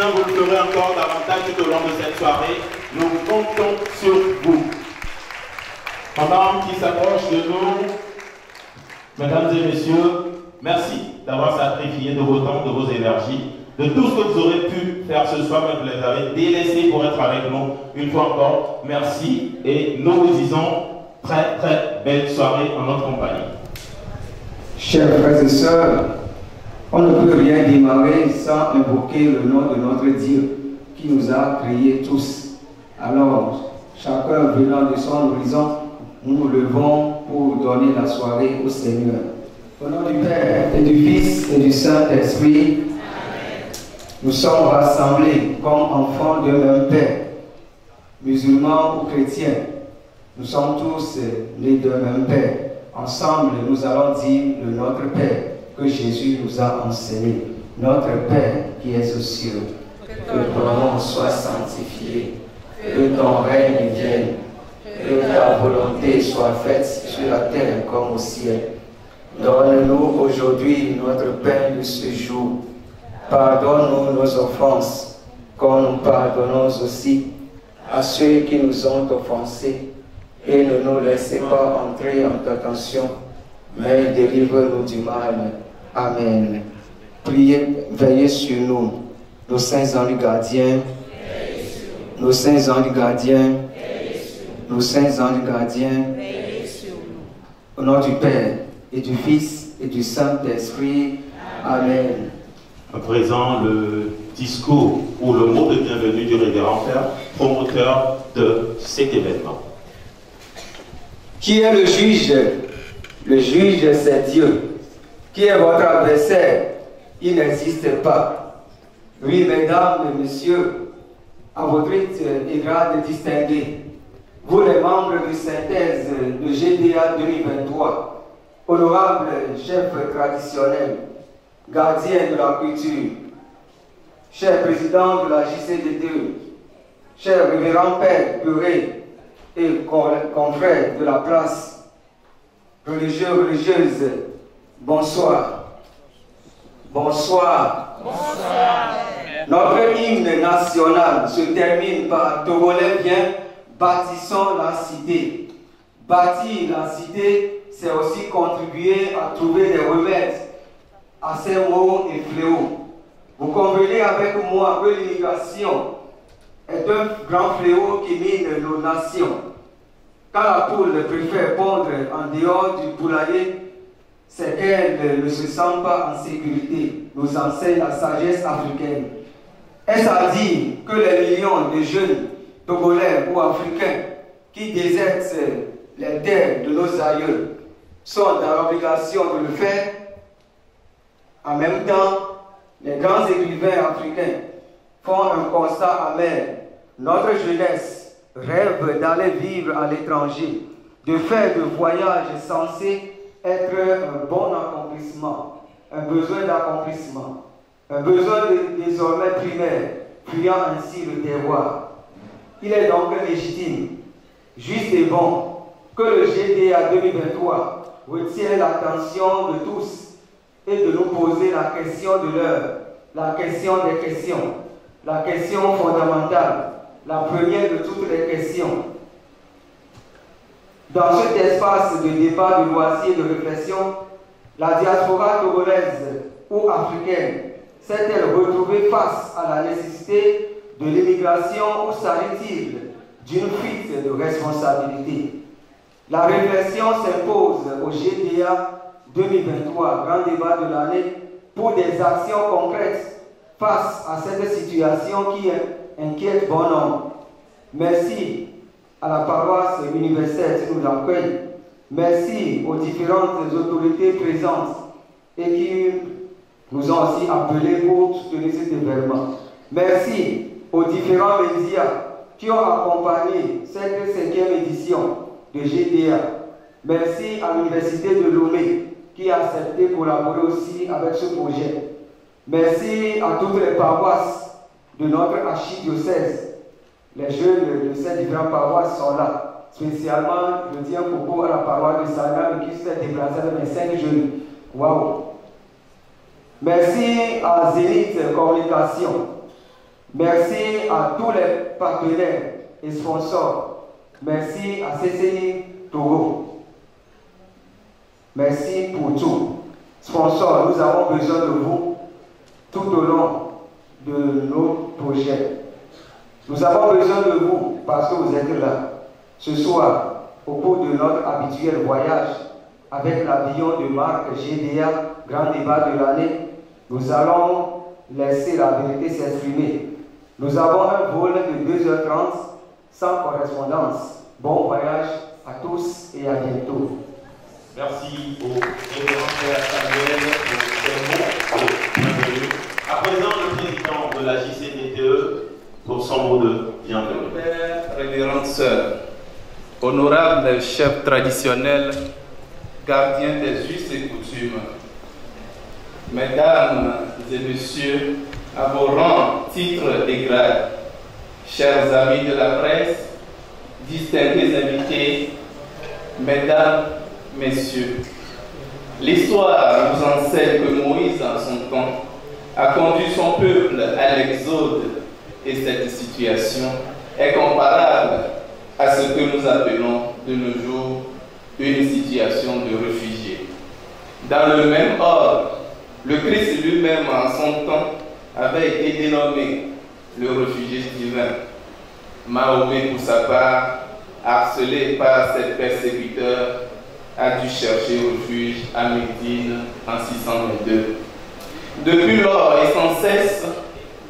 bien, vous le ferez encore davantage tout au long de cette soirée. Nous comptons sur vous. Pendant qui s'approche de nous, mesdames et messieurs, merci d'avoir sacrifié de vos temps, de vos énergies, de tout ce que vous aurez pu faire ce soir, mais vous les avez délaissés pour être avec nous. Une fois encore, merci et nous vous disons très belle soirée en notre compagnie. Chers frères et sœurs, on ne peut rien démarrer sans invoquer le nom de notre Dieu qui nous a créés tous. Alors, chacun venant de son horizon, nous nous levons pour donner la soirée au Seigneur. Au nom du Père et du Fils et du Saint-Esprit, nous sommes rassemblés comme enfants d'un même Père, musulmans ou chrétiens. Nous sommes tous nés d'un même Père. Ensemble, nous allons dire le Notre Père que Jésus nous a enseigné. Notre Père qui es aux cieux, que ton nom soit sanctifié, que ton règne vienne, que ta volonté soit faite sur la terre comme au ciel. Donne-nous aujourd'hui notre pain de ce jour. Pardonne-nous nos offenses, comme nous pardonnons aussi à ceux qui nous ont offensés. Et ne nous laissez pas entrer en tentation, mais délivre-nous du mal. Amen. Priez, veillez sur nous, nos saints anges gardiens, nos saints anges gardiens, nos saints anges gardiens, au nom du Père et du Fils et du Saint-Esprit. Amen. À présent, le discours ou le mot de bienvenue du révérend Père, promoteur de cet événement. Qui est le juge? Le juge, c'est Dieu. Qui est votre adversaire? Il n'existe pas. Oui, mesdames et messieurs, à votre titre et grade distingués, vous les membres de synthèse de GDA 2023, honorables chefs traditionnels, gardiens de la culture, chers présidents de la JCD2, chers révérends pères purés et confrères de la place, religieux, religieuses, bonsoir. Bonsoir. Bonsoir. Notre hymne national se termine par Togolais vient, bâtissons la cité. Bâtir la cité, c'est aussi contribuer à trouver des remèdes à ces maux et fléaux. Vous convenez avec moi que l'immigration est un grand fléau qui mine nos nations. Quand la poule préfère pondre en dehors du poulailler, c'est qu'elle ne se sent pas en sécurité, nous enseigne la sagesse africaine. Est-ce à dire que les millions de jeunes Togolais ou Africains qui désertent les terres de nos aïeux sont dans l'obligation de le faire? En même temps, les grands écrivains africains font un constat amer. Notre jeunesse rêve d'aller vivre à l'étranger, de faire de voyages censés être un bon accomplissement, un besoin d'accomplissement, un besoin désormais primaire, fuyant ainsi le terroir. Il est donc légitime, juste et bon, que le GDA 2023 retienne l'attention de tous et de nous poser la question de l'heure, la question des questions, la question fondamentale, la première de toutes les questions. Dans cet espace de débat, de loisirs, de réflexion, la diaspora togolaise ou africaine s'est-elle retrouvée face à la nécessité de l'immigration ou s'agit-il d'une fuite de responsabilité? La réflexion s'impose au GDA 2023, grand débat de l'année, pour des actions concrètes face à cette situation qui inquiète bon nombre. Merci à la paroisse universelle qui nous accueille. Merci aux différentes autorités présentes et qui nous ont aussi appelés pour soutenir cet événement. Merci aux différents médias qui ont accompagné cette 5e édition de GDA. Merci à l'Université de Lomé qui a accepté de collaborer aussi avec ce projet. Merci à toutes les paroisses de notre archidiocèse. Les jeunes de ces différentes paroisses sont là. Spécialement, je tiens beaucoup à la paroisse de Salam qui s'est déplacée avec 5 jeunes. Waouh! Merci à Zénith Communication Merci à tous les partenaires et sponsors. Merci à CCI Togo. Merci pour tout. Sponsors, nous avons besoin de vous tout au long de nos projets. Nous avons besoin de vous parce que vous êtes là. Ce soir, au cours de notre habituel voyage avec l'avion de marque GDA, grand débat de l'année, nous allons laisser la vérité s'exprimer. Nous avons un vol de 2h30 sans correspondance. Bon voyage à tous et à bientôt. Merci au révérend frère Samuel pour ces mots de bienvenue. À présent, le président de la JCDTE pour son mot de bienvenue. Père, révérende sœur, honorable chef traditionnel, gardien des us et coutumes, mesdames et messieurs, à vos rangs, titres et grades, chers amis de la presse, distingués invités, mesdames, messieurs, l'histoire nous enseigne que Moïse, en son temps, a conduit son peuple à l'exode et cette situation est comparable à ce que nous appelons de nos jours une situation de réfugiés. Dans le même ordre, le Christ lui-même en son temps avait été dénommé le réfugié divin. Mahomet, pour sa part, harcelé par ses persécuteurs, a dû chercher refuge à Médine en 622. Depuis lors et sans cesse,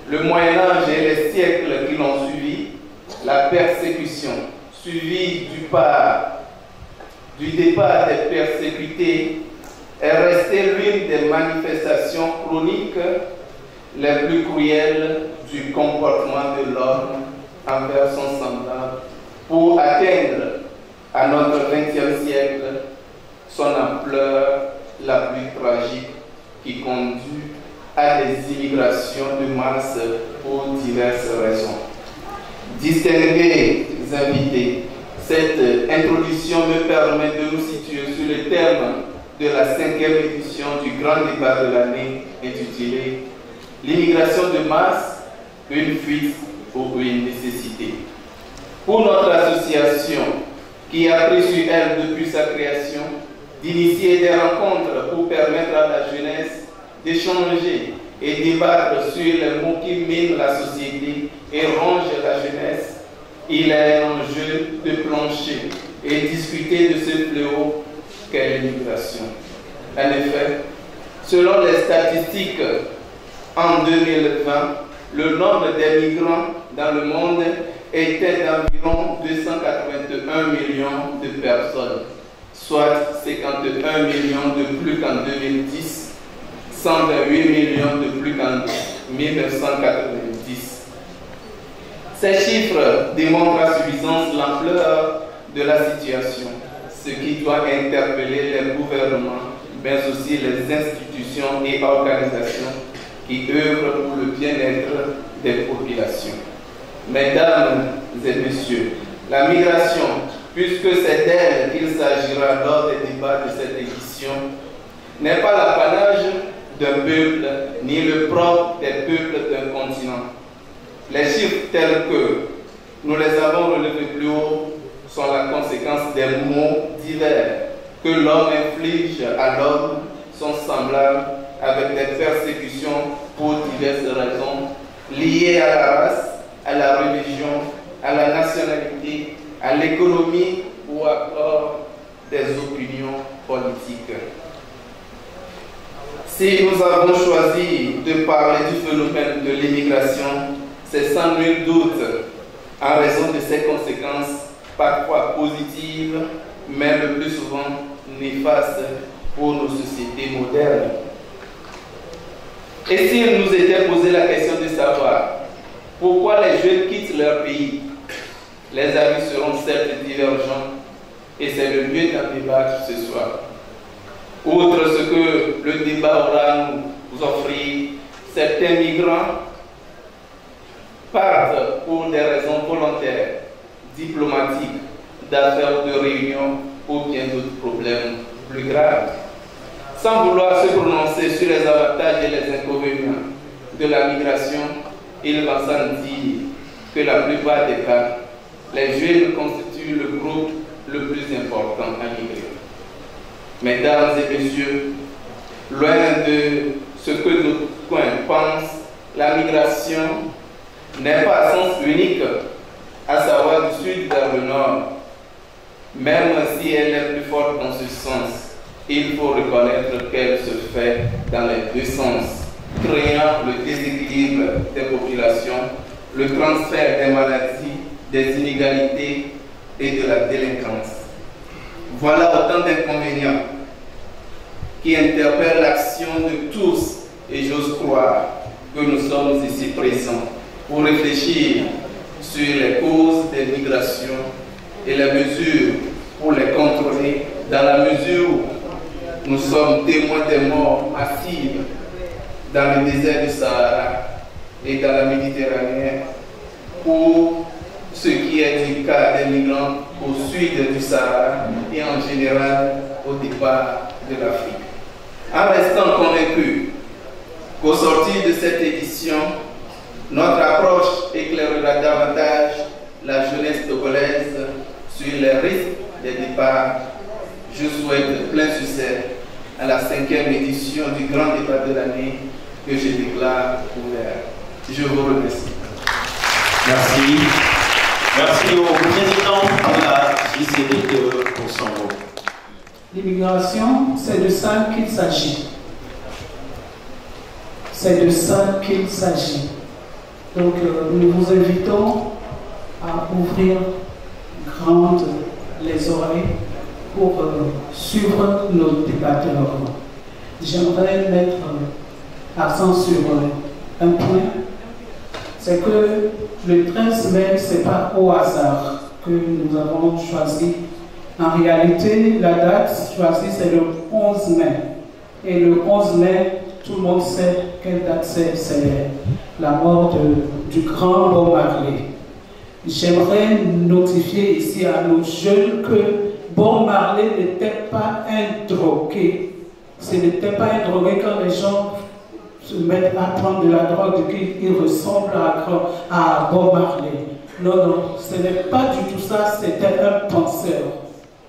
le Moyen-Âge et les siècles qui l'ont suivi, la persécution suivie du départ des persécutés est restée l'une des manifestations chroniques les plus cruelles du comportement de l'homme envers son semblable pour atteindre à notre XXe siècle son ampleur la plus tragique qui conduit à des immigrations de masse pour diverses raisons. Distingués invités, cette introduction me permet de nous situer sur le terme de la 5e édition du grand débat de l'année intitulé « L'immigration de masse, une fuite ou une nécessité ». Pour notre association, qui a pris sur elle depuis sa création, d'initier des rencontres pour permettre à la jeunesse d'échanger et débattre sur les maux qui minent la société et rongent la jeunesse, il est un enjeu de plancher et discuter de ce fléau qu'est l'immigration. En effet, selon les statistiques, en 2020, le nombre des migrants dans le monde était d'environ 281 millions de personnes, soit 51 millions de plus qu'en 2010, 128 millions de plus qu'en 1990. Ces chiffres démontrent à suffisance l'ampleur de la situation, ce qui doit interpeller les gouvernements, mais aussi les institutions et organisations qui œuvrent pour le bien-être des populations. Mesdames et messieurs, la migration, puisque c'est d'elle qu'il s'agira lors des débats de cette édition, n'est pas l'apanage d'un peuple, ni le propre des peuples d'un continent. Les chiffres tels que nous les avons relevés plus haut sont la conséquence des maux divers que l'homme inflige à l'homme, sont semblables avec des persécutions pour diverses raisons liées à la race, à la religion, à la nationalité, à l'économie ou encore des opinions politiques. Si nous avons choisi de parler du phénomène de l'immigration, c'est sans nul doute en raison de ses conséquences parfois positives, mais le plus souvent néfastes pour nos sociétés modernes. Et s'il nous était posé la question de savoir pourquoi les jeunes quittent leur pays, les avis seront certes divergents et c'est le lieu d'en débattre ce soir. Outre ce que le débat aura à nous offrir, certains migrants partent pour des raisons volontaires, diplomatiques, d'affaires, de réunions ou bien d'autres problèmes plus graves. Sans vouloir se prononcer sur les avantages et les inconvénients de la migration, il va sentir que la plupart des cas, les jeunes constituent le groupe le plus important à migrer. Mesdames et messieurs, loin de ce que notre coin pense, la migration n'est pas à sens unique, à savoir du sud vers le nord. Même si elle est plus forte dans ce sens, il faut reconnaître qu'elle se fait dans les deux sens, créant le déséquilibre des populations, le transfert des maladies, des inégalités et de la délinquance. Voilà autant d'inconvénients qui interpellent l'action de tous, et j'ose croire que nous sommes ici présents pour réfléchir sur les causes des migrations et les mesures pour les contrôler, dans la mesure où nous sommes témoins des morts massives dans le désert du Sahara et dans la Méditerranée, pour ce qui est du cas des migrants au sud du Sahara et en général au départ de l'Afrique. En restant convaincu qu'au sortir de cette édition, notre approche éclairera davantage la jeunesse togolaise sur les risques des départs. Je souhaite plein succès à la 5e édition du grand débat de l'année que je déclare ouvert. Je vous remercie. Merci. Merci au président de la JCD pour son mot. L'immigration, c'est de ça qu'il s'agit. C'est de ça qu'il s'agit. Donc, nous vous invitons à ouvrir grandes les oreilles pour suivre nos débatteurs. J'aimerais mettre accent sur un point, c'est que le 13 mai, ce n'est pas au hasard que nous avons choisi. En réalité, la date choisie, c'est le 11 mai. Et le 11 mai, tout le monde sait quelle date c'est la mort du grand Bob Marley. J'aimerais notifier ici à nos jeunes que Bob Marley n'était pas un drogué. Ce n'était pas un drogué quand les gens se mettent à prendre de la drogue, qu'ils ressemblent à Bob Marley. Non, non, ce n'est pas du tout ça, c'était un penseur.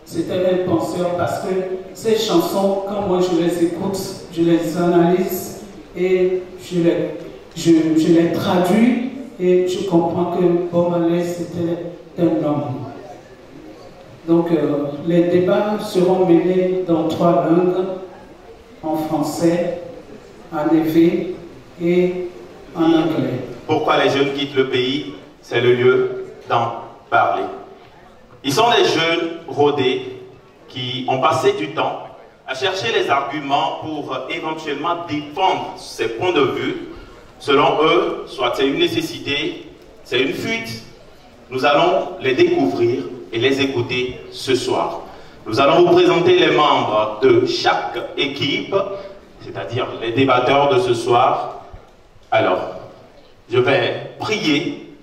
C'était un penseur parce que ces chansons, quand moi je les écoute, je les analyse et je les traduis et je comprends que Bob Marley c'était un homme. Donc les débats seront menés dans 3 langues, en français, en évé et en anglais. Pourquoi les jeunes quittent le pays? C'est le lieu d'en parler. Ils sont des jeunes rodés qui ont passé du temps à chercher les arguments pour éventuellement défendre ces points de vue. Selon eux, soit c'est une nécessité, c'est une fuite. Nous allons les découvrir et les écouter ce soir. Nous allons vous présenter les membres de chaque équipe, c'est-à-dire les débatteurs de ce soir. Alors, je vais prier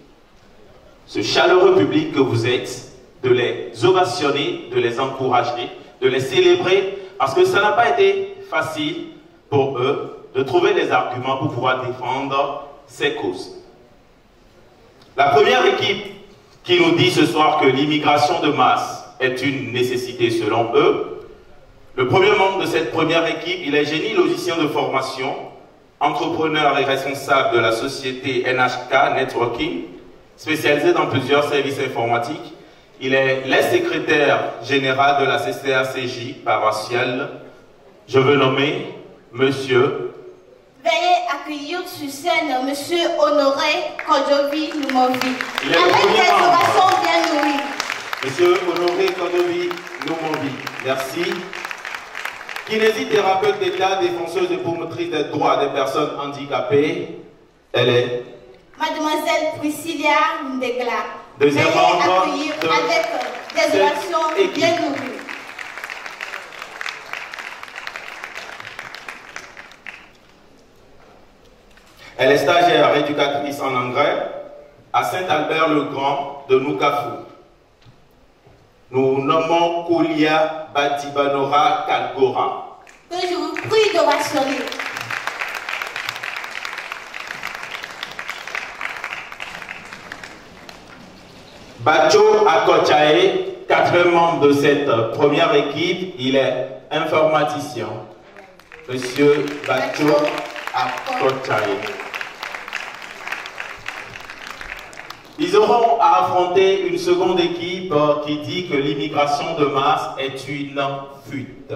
ce chaleureux public que vous êtes, de les ovationner, de les encourager, de les célébrer, parce que ça n'a pas été facile pour eux de trouver des arguments pour pouvoir défendre ces causes. La première équipe qui nous dit ce soir que l'immigration de masse est une nécessité selon eux. Le premier membre de cette première équipe, il est génie logicien de formation, entrepreneur et responsable de la société NHK Networking, spécialisé dans plusieurs services informatiques. Il est l'ex-secrétaire général de la CCACJ paroissiale. Je veux nommer Monsieur. Veuillez accueillir sur scène Monsieur Honoré Kodovi Lumovi. Avec des ovations bien nourries. Monsieur Honoré Kodovi Lumovi. Merci. Kinésithérapeute d'État, défenseuse et promotrice des droits des personnes handicapées. Elle est Mademoiselle Priscilla Ndegla. Deuxième membre accueillir avec des ovations bien nourries. Elle est stagiaire éducatrice en anglais à Saint-Albert-le-Grand de Nukafu. Nous nommons Koulia Badibanora Kalgora. Que je vous prie d'ovationner. Bacho Akochae, quatrième membre de cette première équipe, il est informaticien. Monsieur Bacho Akochae. Ils auront à affronter une seconde équipe qui dit que l'immigration de masse est une fuite.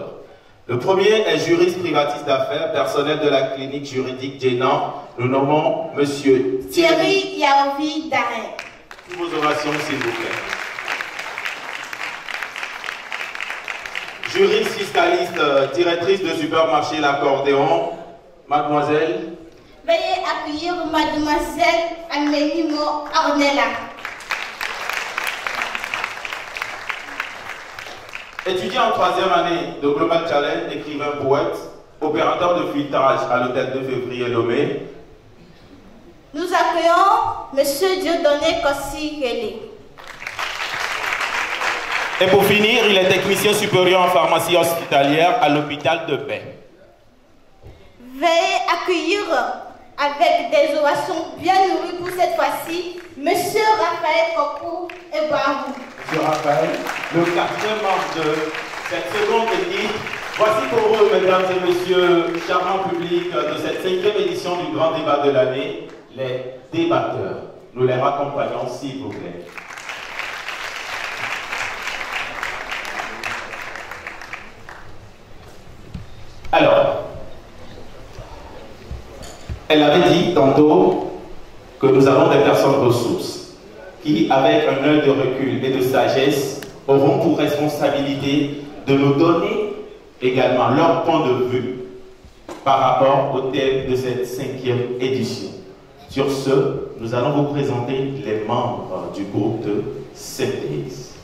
Le premier est juriste privatiste d'affaires, personnel de la clinique juridique Djenan. Nous nommons Monsieur Thierry Yaovi Darin. Toutes vos ovations, s'il vous plaît. Juriste fiscaliste, directrice de supermarché L'Accordéon, mademoiselle. Veuillez accueillir mademoiselle Aménimo Ornella. Étudiant en troisième année de Global Challenge, écrivain poète, opérateur de filtrage à l'hôtel de février Lomé. Nous accueillons Monsieur Dieudonné Kossi-Kelly. Et pour finir, il est technicien supérieur en pharmacie hospitalière à l'hôpital de Baie. Veuillez accueillir avec des ovations bien nourries pour cette fois-ci, Monsieur Raphaël Kokou et Barou. Monsieur Raphaël, le quatrième membre de cette seconde équipe. Voici pour eux, mesdames et messieurs, charmant public de cette 5e édition du grand débat de l'année, les débatteurs. Nous les raccompagnons, s'il vous plaît. Alors, elle avait dit tantôt que nous avons des personnes ressources qui, avec un œil de recul et de sagesse, auront pour responsabilité de nous donner également leur point de vue par rapport au thème de cette 5e édition. Sur ce, nous allons vous présenter les membres du groupe de synthèse.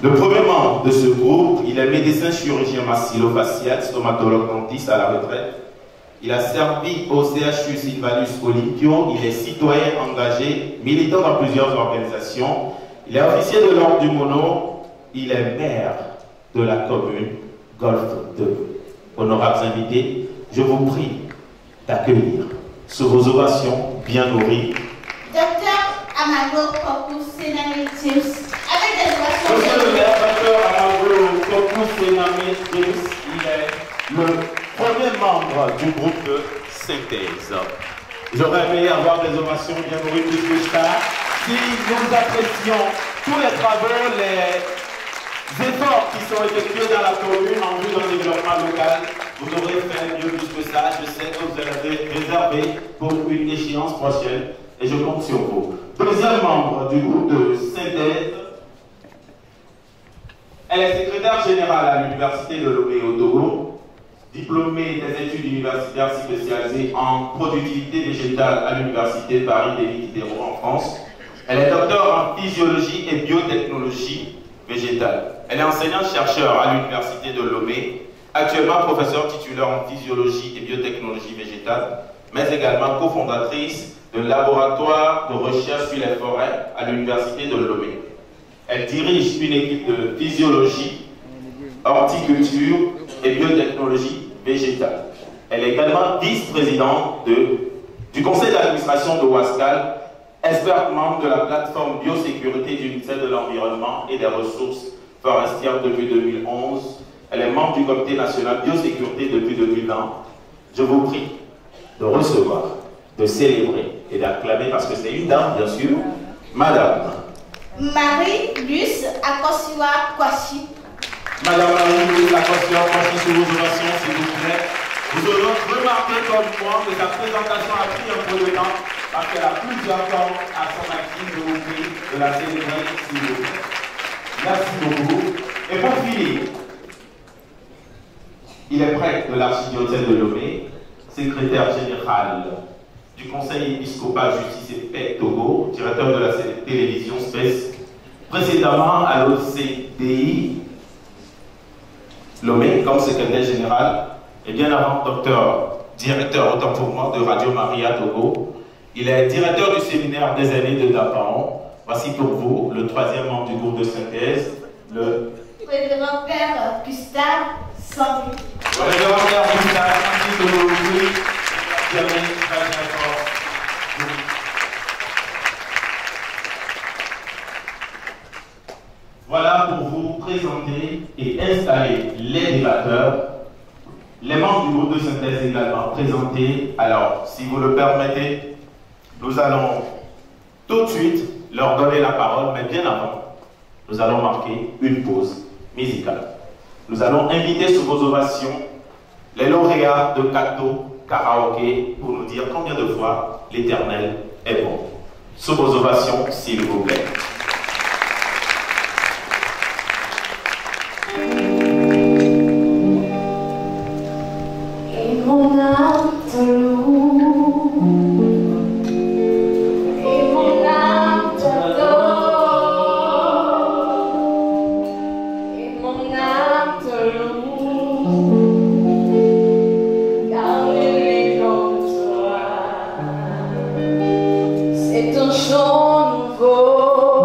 Le premier membre de ce groupe, il est médecin chirurgien maxillofacial, stomatologue dentiste à la retraite. Il a servi au CHU Sylvanus Olympio, il est citoyen engagé, militant dans plusieurs organisations. Il est officier de l'ordre du Mono, il est maire de la commune Golfe 2. Honorables invités, je vous prie d'accueillir sous vos ovations bien nourries Docteur Amago Kokou Sénamitius. Avec des ovations. Monsieur le maire, Docteur Amago Kokou Sénamitius, il est le premier membre du groupe de synthèse. J'aurais aimé avoir des ovations bien nourries plus que ça. Si nous apprécions tous les travaux, les efforts qui sont effectués dans la commune en vue d'un développement local, vous aurez fait mieux plus que ça. Je sais que vous avez réservé pour une échéance prochaine et je compte sur vous. Deuxième membre du groupe de synthèse, elle est secrétaire générale à l'université de Lomé au Togo. Diplômée des études universitaires spécialisées en productivité végétale à l'Université Paris-Denis-Diderot en France. Elle est docteur en physiologie et biotechnologie végétale. Elle est enseignante-chercheur à l'Université de Lomé, actuellement professeure titulaire en physiologie et biotechnologie végétale, mais également cofondatrice de laboratoire de recherche sur les forêts à l'Université de Lomé. Elle dirige une équipe de physiologie, horticulture et biotechnologie végétale. Elle est également vice-présidente du conseil d'administration de Wascal, experte membre de la plateforme biosécurité du ministère de l'Environnement et des Ressources forestières depuis 2011. Elle est membre du comité national biosécurité depuis 2020. Je vous prie de recevoir, de célébrer et d'acclamer, parce que c'est une dame, bien sûr, Madame Marie-Luce Akosiwa Kwashi. Madame Marie-Luce Akosiwa Kwashi, sur vos ovations, s'il vous plaît. Vous aurez remarqué comme moi que sa présentation a pris un peu de temps parce qu'elle a plusieurs temps à son actif. Je vous prie de la célébrer, s'il vous plaît. Merci beaucoup. Et pour finir, il est prêtre de l'archidiocèse de Lomé, secrétaire général du Conseil épiscopal Justice et Paix Togo, directeur de la télévision SPES, précédemment à l'OCDI Lomé comme secrétaire général, et bien avant directeur autant pour moi de Radio Maria Togo. Il est directeur du séminaire des aînés de Dapaon. Voici pour vous le troisième membre du groupe de synthèse, le Révérend Père Gustave Sambou. Le Révérend Père Gustave Sambou. pour vous présenter et installer les débatteurs. Les membres du groupe de synthèse également présentés. Alors, si vous le permettez, nous allons tout de suite leur donner la parole, mais bien avant, nous allons marquer une pause musicale. Nous allons inviter sous vos ovations les lauréats de Cadeau Karaoké pour nous dire combien de fois l'Éternel est bon. Sous vos ovations, s'il vous plaît. Et mon âme te loue, et mon âme t'adore, et mon âme te loue, car il est comme toi. C'est un chant nouveau.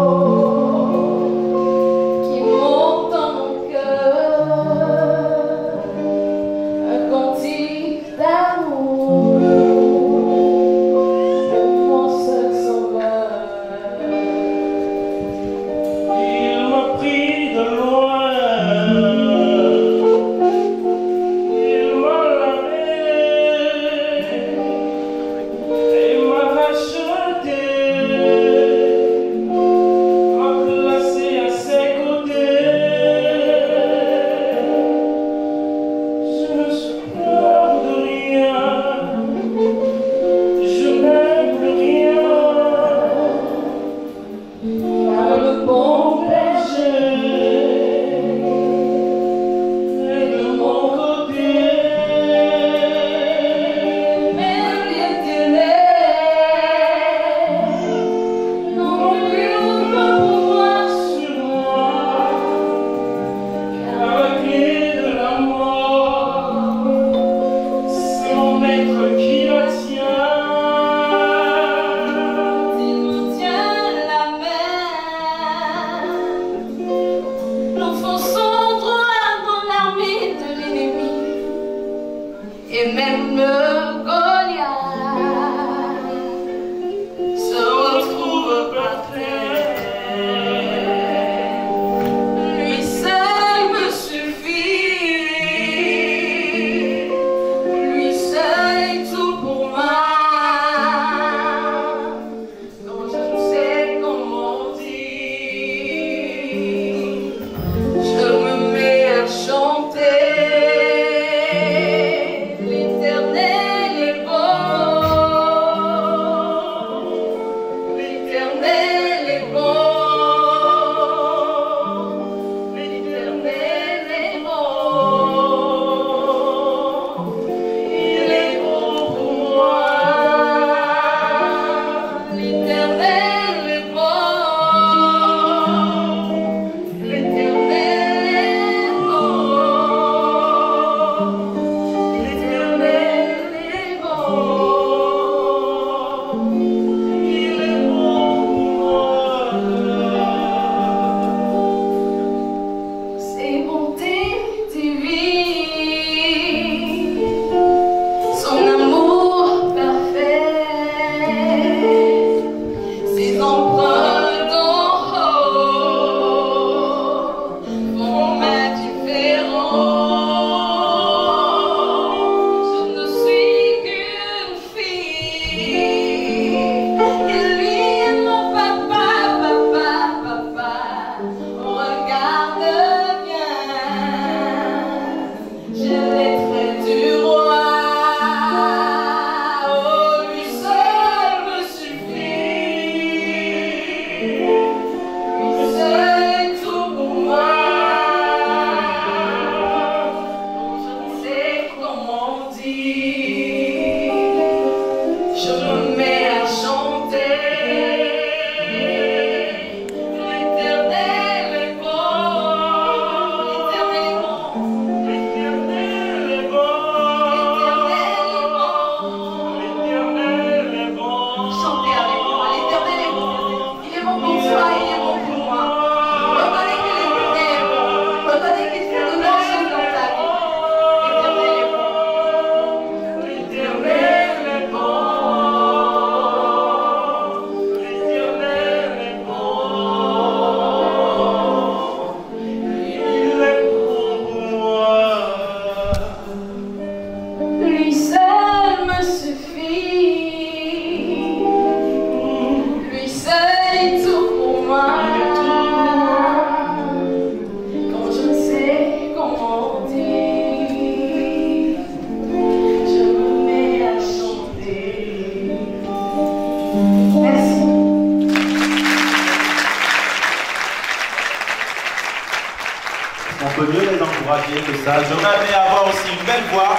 ça. J'aurais aimé avoir aussi une belle voix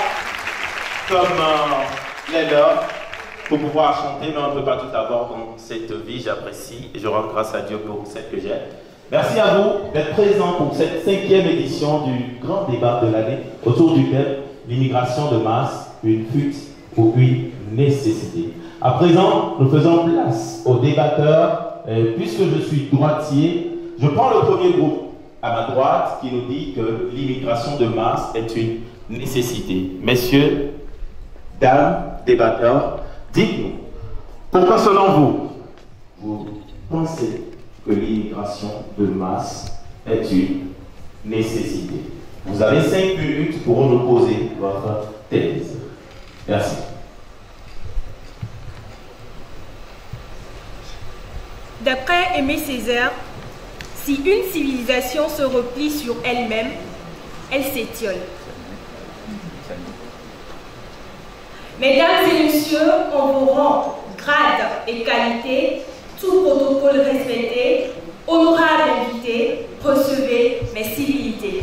comme les leurs pour pouvoir chanter, mais on ne peut pas tout avoir dans cette vie. J'apprécie et je rends grâce à Dieu pour celle que j'ai. Merci à vous d'être présents pour cette 5e édition du grand débat de l'année autour du thème l'immigration de masse, une fuite ou une nécessité. À présent, nous faisons place aux débatteurs. Puisque je suis droitier, je prends le premier groupe à ma droite qui nous dit que l'immigration de masse est une nécessité. Messieurs, dames, débatteurs, dites-nous, pourquoi selon vous, vous pensez que l'immigration de masse est une nécessité? Vous avez 5 minutes pour nous poser votre thèse. Merci. D'après Aimé Césaire, si une civilisation se replie sur elle-même, elle s'étiole. Mesdames et messieurs, en vos rangs, grades et qualités, tout protocole respecté, honorable invité, recevez mes civilités.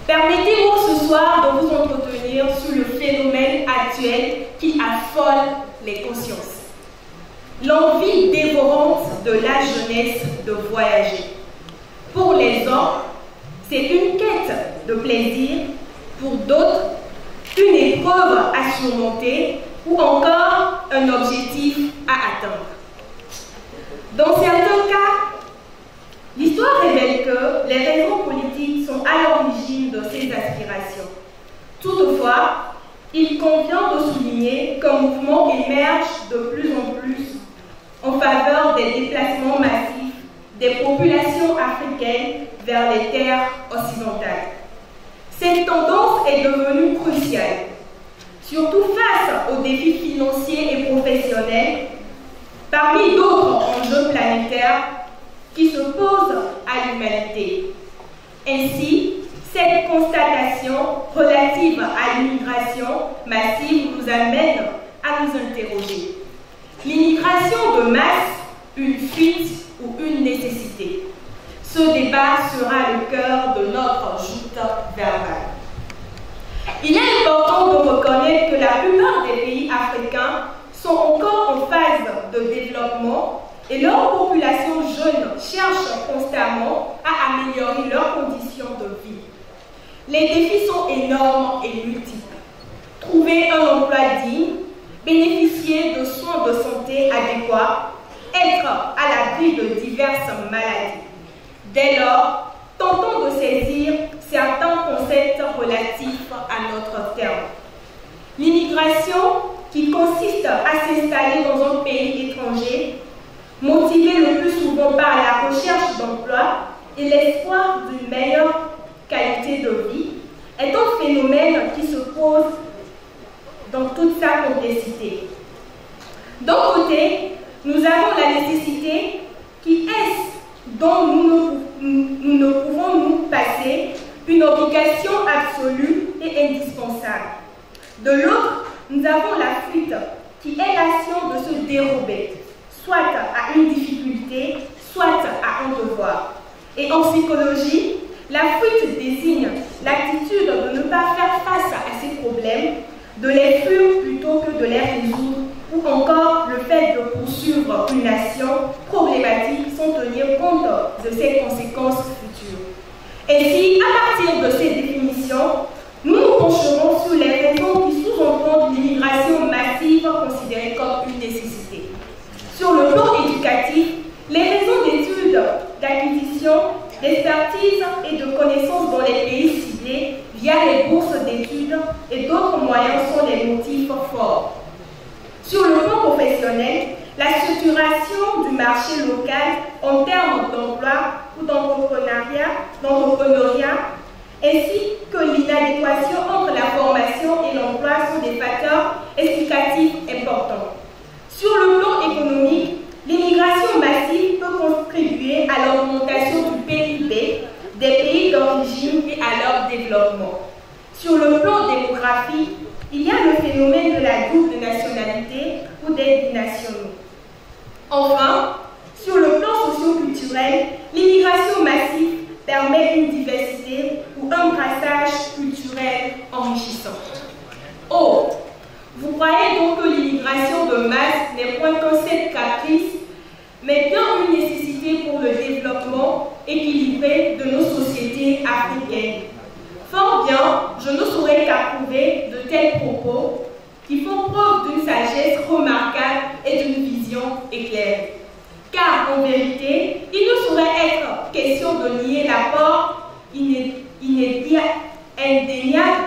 Permettez-moi ce soir de vous entretenir sur le phénomène actuel qui affole les consciences. L'envie dévorante de la jeunesse de voyager. Pour les uns, c'est une quête de plaisir, pour d'autres, une épreuve à surmonter ou encore un objectif à atteindre. Dans certains cas, l'histoire révèle que les raisons politiques sont à l'origine de ces aspirations. Toutefois, il convient de souligner qu'un mouvement émerge de plus en plus en faveur des déplacements massifs des populations africaines vers les terres occidentales. Cette tendance est devenue cruciale, surtout face aux défis financiers et professionnels, parmi d'autres enjeux planétaires qui se posent à l'humanité. Ainsi, cette constatation relative à l'immigration massive nous amène à nous interroger. L'immigration de masse, une fuite ou une nécessité? Ce débat sera le cœur de notre joute verbale. Il est important de reconnaître que la plupart des pays africains sont encore en phase de développement et leurs populations jeunes cherchent constamment à améliorer leurs conditions de vie. Les défis sont énormes et multiples. Trouver un emploi digne, bénéficier de soins de santé adéquats, être à l'abri de diverses maladies. Dès lors, tentons de saisir certains concepts relatifs à notre terme. L'immigration, qui consiste à s'installer dans un pays étranger, motivé le plus souvent par la recherche d'emploi et l'espoir d'une meilleure qualité de vie, est un phénomène qui se pose dans toute sa complexité. D'un côté, nous avons la nécessité qui est dont nous ne pouvons nous passer, une obligation absolue et indispensable. De l'autre, nous avons la fuite qui est l'action de se dérober, soit à une difficulté, soit à un devoir. Et en psychologie, la fuite désigne l'attitude de ne pas faire face à ces problèmes, de les fuir plutôt que de les résoudre, ou encore le fait de poursuivre une action problématique sans tenir compte de ses conséquences futures. Et si, à partir de ces définitions, nous nous pencherons sur les raisons qui sous-entendent l'immigration massive considérée comme une nécessité. Sur le plan éducatif, les raisons d'études, d'acquisition, d'expertise et de connaissances dans les pays ciblés via les bourses d'études et d'autres moyens sont des motifs forts. Sur le plan professionnel, la structuration du marché local en termes d'emploi ou d'entrepreneuriat, ainsi que l'inadéquation entre la formation et l'emploi sont des facteurs explicatifs importants. Sur le plan économique, l'immigration massive peut contribuer à l'augmentation du PIB des pays d'origine et à leur développement. Sur le plan démographique, il y a le phénomène de la double nationalité ou des binationaux. Enfin, sur le plan socio-culturel, l'immigration massive permet une diversité ou un brassage croyez donc que l'immigration de masse n'est point qu'un simple caprice, mais bien une nécessité pour le développement équilibré de nos sociétés africaines. Fort bien, je ne saurais qu'approuver de tels propos qui font preuve d'une sagesse remarquable et d'une vision éclairée. Car en vérité, il ne saurait être question de nier l'apport indéniable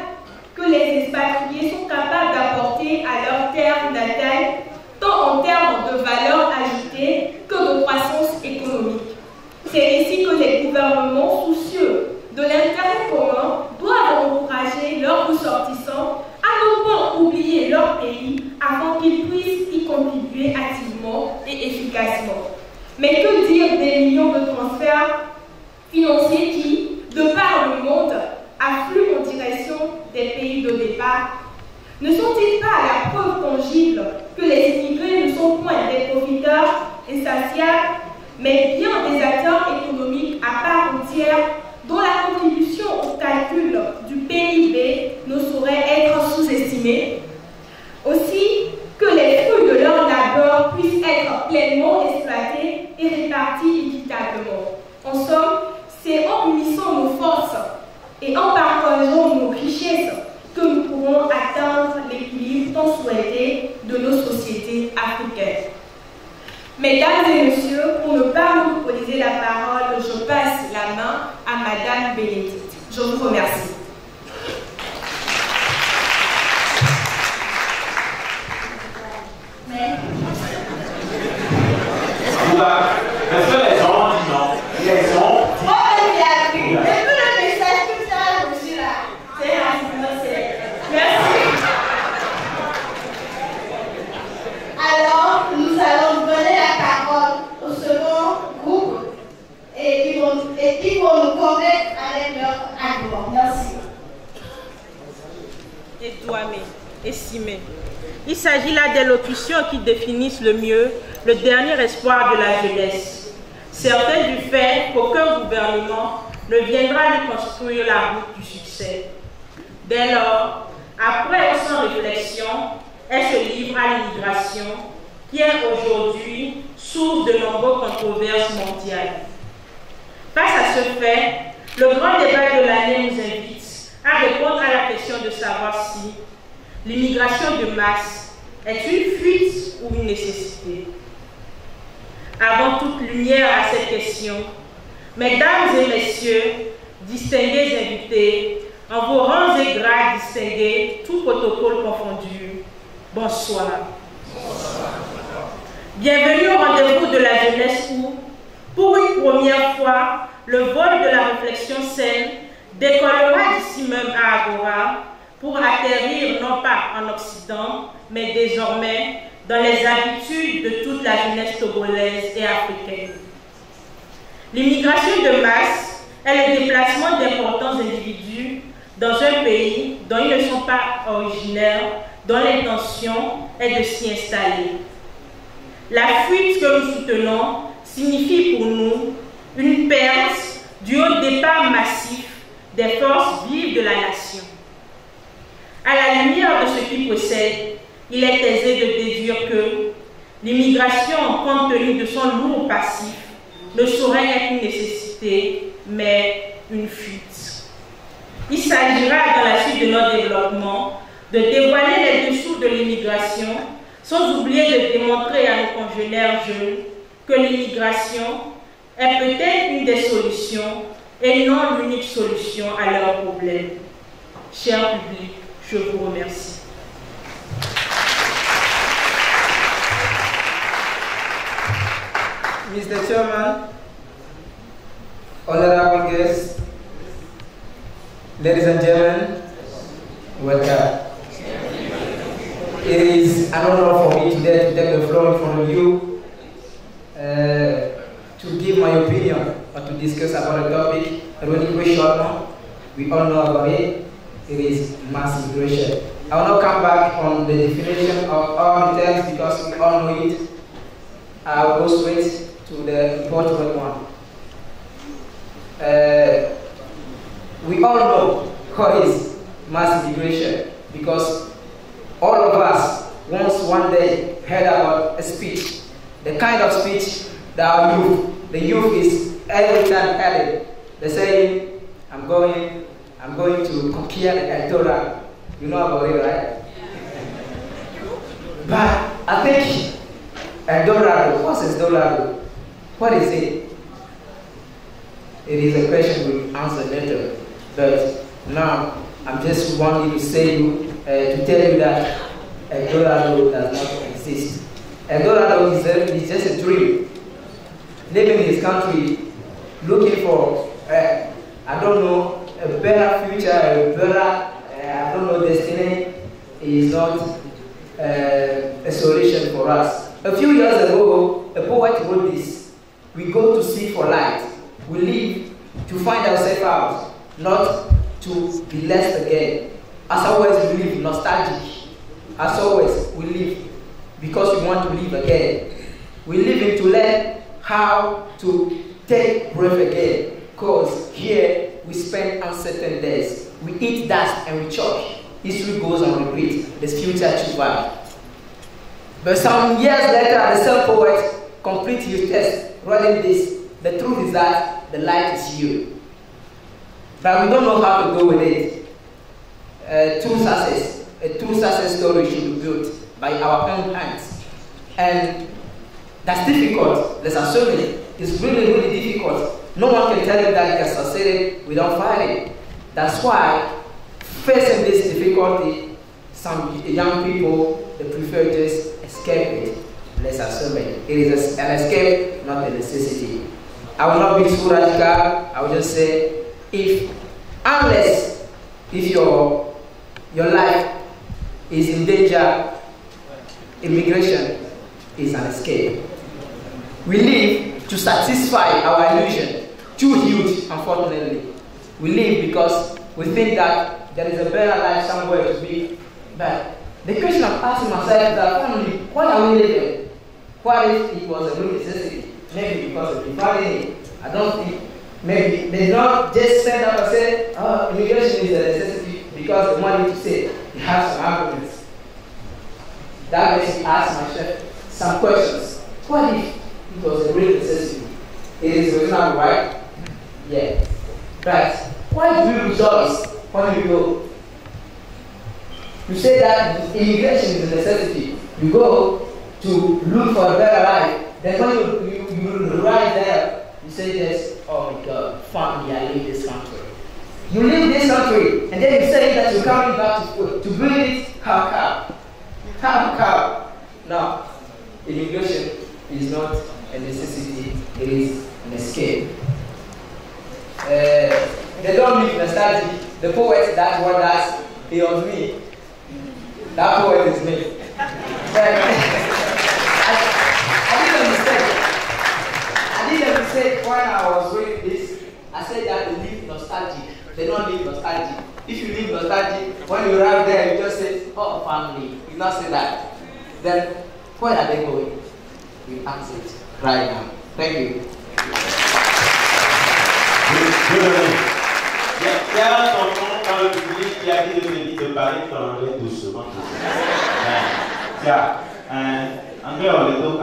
que les expatriés sont capables d'apporter à leur terre natale, tant en termes de valeur ajoutée que de croissance économique. C'est ainsi que les gouvernements soucieux de l'intérêt commun doivent encourager leurs ressortissants à ne pas oublier leur pays afin qu'ils puissent y contribuer activement et efficacement. Mais que dire des millions de transferts financiers qui, de par le monde, affluent en direction des pays de départ? Ne sont-ils pas la preuve tangible que les immigrés ne sont point des profiteurs insatiables, mais bien des acteurs économiques à part entière dont la contribution au calcul du PIB ne saurait être sous-estimée? Aussi, que les fruits de leur labeur puissent être pleinement exploités et répartis équitablement. En somme, c'est en unissant nos forces et en partageant nos richesses que nous pourrons atteindre l'équilibre tant souhaité de nos sociétés africaines. Mesdames et messieurs, pour ne pas monopoliser la parole, je passe la main à Madame Bénédicte. Je vous remercie. Est-ce que les gens disent non? Les gens disent non. Le message que ça a reçu là, c'est rapidement célèbre. Merci. Alors, nous allons donner la parole au second groupe et ils vont nous convaincre avec leur argument. Merci. Edouamé, estimé. Il s'agit là d'élocutions qui définissent le mieux le dernier espoir de la jeunesse, certain du fait qu'aucun gouvernement ne viendra lui construire la route du succès. Dès lors, après ou sans réflexion, elle se livre à l'immigration, qui est aujourd'hui source de nombreuses controverses mondiales. Face à ce fait, le grand débat de l'année nous invite à répondre à la question de savoir si l'immigration de masse est une fuite ou une nécessité. Avant toute lumière à cette question, mesdames et messieurs, distingués invités, en vos rangs et grades distingués, tout protocole confondu, bonsoir. Bienvenue au rendez-vous de la jeunesse où, pour une première fois, le vol de la réflexion saine décollera d'ici même à Agora pour atterrir non pas en Occident, mais désormais dans les habitudes de toute la jeunesse togolaise et africaine. L'immigration de masse est le déplacement d'importants individus dans un pays dont ils ne sont pas originaires, dont l'intention est de s'y installer. La fuite que nous soutenons signifie pour nous une perte du haut départ massif des forces vives de la nation. À la lumière de ce qui précède, il est aisé de déduire que l'immigration, compte tenu de son lourd passif, ne saurait être une nécessité, mais une fuite. Il s'agira, dans la suite de notre développement, de dévoiler les dessous de l'immigration, sans oublier de démontrer à nos congénères jeunes que l'immigration est peut-être une des solutions et non l'unique solution à leurs problèmes. Cher public, je vous remercie. Mr. Chairman, honorable guests, ladies and gentlemen, welcome. It is an honor for me today to take the floor in front of you to give my opinion or to discuss about a topic relatively short now. We all know about it. It is mass migration. I will not come back on the definition of all the terms because we all know it. I will go straight to the important one. We all know what is mass migration because all of us once one day heard about a speech, the kind of speech that our youth, the youth is every time heard. They say, I'm going to conquer El Dorado. You know about it, right? But I think El Dorado, what's El Dorado? What is it? It is a question we'll answer later. But now, I'm just wanting to say to tell you that El Dorado does not exist. El Dorado is just a dream. Living in this country, looking for, I don't know, a better future, a better, I don't know, destiny is not a solution for us. A few years ago, a poet wrote this: we go to seek for light. We live to find ourselves out, not to be less again. As always, we live nostalgic. As always, we live because we want to live again. We live in to learn how to take breath again. Because here we spend uncertain days. We eat dust and we choke. History goes on repeat. There's future to survive. But some years later, the same poet completes his text, writing this: the truth is that the light is you. But we don't know how to go with it. A true success story should be built by our own hands. And that's difficult. Let's assume it. It's really, really difficult. No one can tell you that you can succeed without fighting. That's why, facing this difficulty, some young people, they prefer just escape it. Let's assume it. It is an escape, not a necessity. I will not be too radical. I will just say, if your life is in danger, immigration is an escape. We live to satisfy our illusion, too huge, unfortunately. We live because we think that there is a better life somewhere to be. But the question I'm asking myself is that, family, why are we living? What if it was a real necessity? Maybe because of dividing. I don't think, maybe they don't just stand up and say, oh, immigration is a necessity because they want you to say, they have some arguments. That makes me ask myself some questions. What if it was a real necessity? It is reasonable, right? Yeah. But why do we rejoice when we go? You say that immigration is a necessity. You go to look for a better life. Then when you arrive there, you say this: oh my God, finally I leave this country. You leave this country, and then you say that you're coming back to build it. How come? No, immigration is not a necessity, it is an escape. They don't live nostalgia. The poet, that's what does, he was me. That poet is me. I did a mistake when I was reading this. I said that they live nostalgic. They don't live nostalgic. If you live nostalgic, when you arrive there, you just say, oh, family. You not say that. Then, where are they going? We answer it right now. Thank you. Il y a un tonton dans le public qui a dit de venir de Paris parler doucement. Tiens, anglais, on est donc à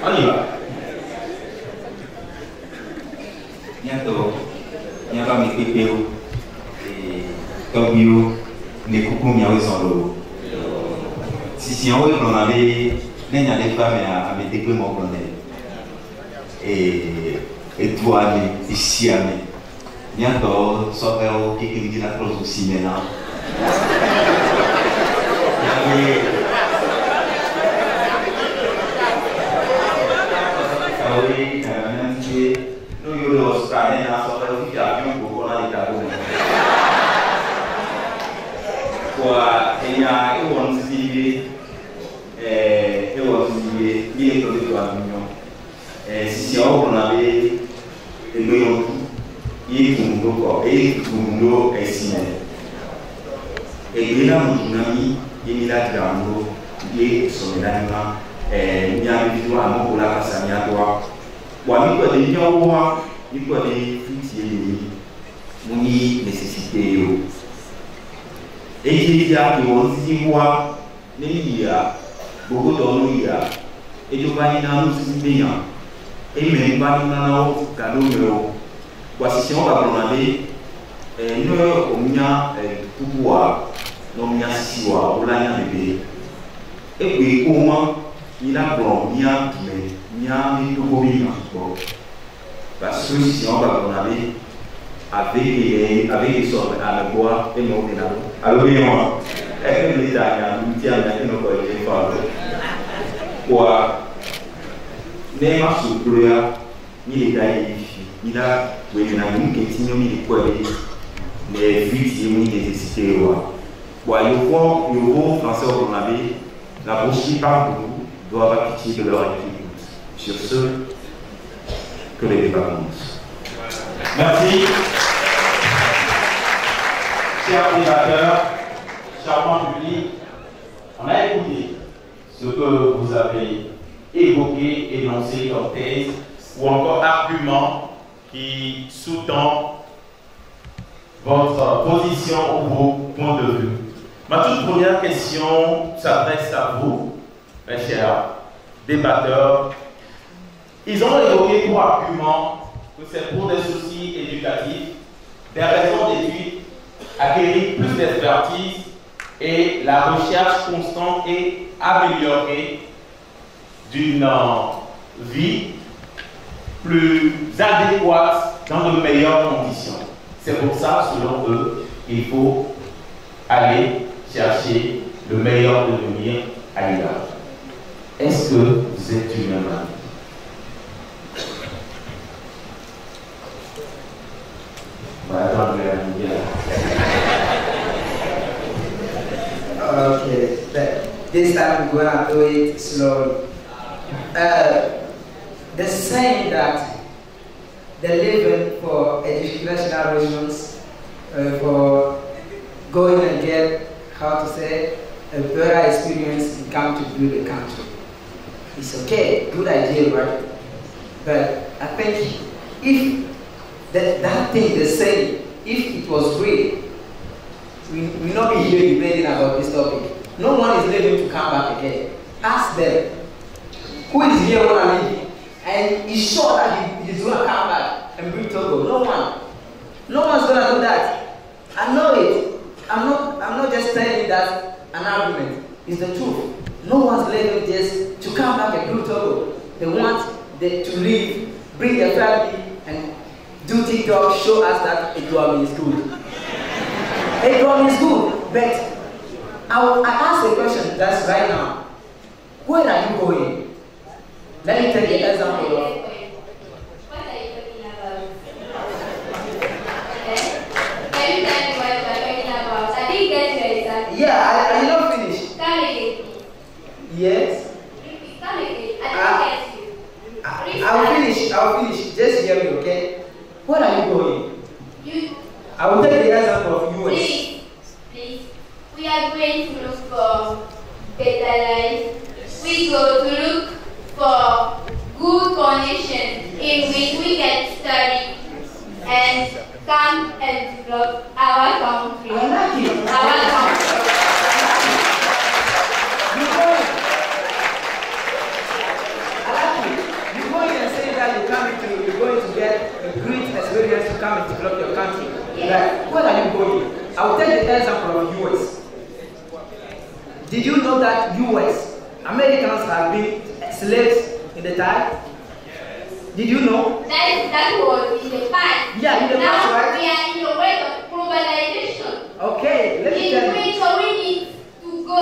on y va. Bientôt, il y a mes pépéos et Tobio, les coucous miaouis sont l'eau. Si on veut qu'on avait, il y a des femmes à me décrire mon colonel. Et toi, ici, bientôt, ça va au qui me dit la chose aussi maintenant. Oui, nous avons scanné dans son avion pour qu'on ait des tabous. Il y a un civil, bien que de l'Union. Si on avait le nom, il est signé. Et là, mon ami, il a dit son événement. Il y a une vidéo à mon collègue à Samia Doua. Il y a des gens qui ont des nécessités. Et il y a qui ont dit moi, il y a beaucoup d'hommes, il y a. Et je vais y aller bien. Et même pas y aller cadeau. Voici si on va demander, nous on a pouvoir, nous on a siwa, on a bébé. Et puis comment il a bon, il a tout bien. Parce que si on va demander avec les sortes à la boire et mon pénal. Alors bien moi, est-ce que les Italiens nous tiennent à nos collègues quoi? Même à ce plat, il est d'ailleurs il a oui il a une question il quoi les victimes nécessité quoi. Bon le bon français on avait la bouche par beaucoup doivent avoir pitié de leur équipe. Sur ce, que les débats commencent. Merci. Chers débatteurs, charmant public, on a écouté ce que vous avez évoqué, énoncé comme thèse ou encore argument qui sous-tend votre position ou vos points de vue. Ma toute première question s'adresse à vous, mes chers débatteurs. Ils ont évoqué trois arguments que c'est pour des soucis éducatifs, des raisons d'études, acquérir plus d'expertise et la recherche constante et améliorée d'une vie plus adéquate dans de meilleures conditions. C'est pour ça, selon eux, il faut aller chercher le meilleur devenir ailleurs. Est-ce que vous êtes du même avis? Okay, this time we're gonna do it slowly. They're saying that they're living for educational reasons, for going and get, how to say, a better experience and come to build a country. It's okay, good idea, right? But I think if that thing they say, if it was real, we will not be here debating about this topic. No one is living to come back again. Ask them, who is here when I'm leaving? And he's sure that he's going to come back and bring Togo. No one. No one's going to do that. I know it. I'm not just telling that an argument. It's the truth. No one's living just to come back and bring Togo. They want to leave, bring their family, and do TikTok, show us that Edward is good. Edward is good, but I ask a question that's right now. Where are you going? Let me take an example of. What are you talking about? Can you tell me what you are talking about? I didn't get your example. Yeah, I not finished. Come again. Yes. Come again. I didn't get you. I'll finish. Just hear me, okay? Where are you going? I will take the example of US. Please. We are going to look for better life. We go to look for good conditions in which we can study and come and develop our country. I like it. Our country. You're going and saying that you're going to get a great experience to come and develop your country. Yes. Like, where are you going? I will take the example of US. Did you know that US, Americans have been slaves in the time? Did you know? That was in the past. Yeah, in the past, right? We are in the way of globalization. Okay, let me tell you. So we need to go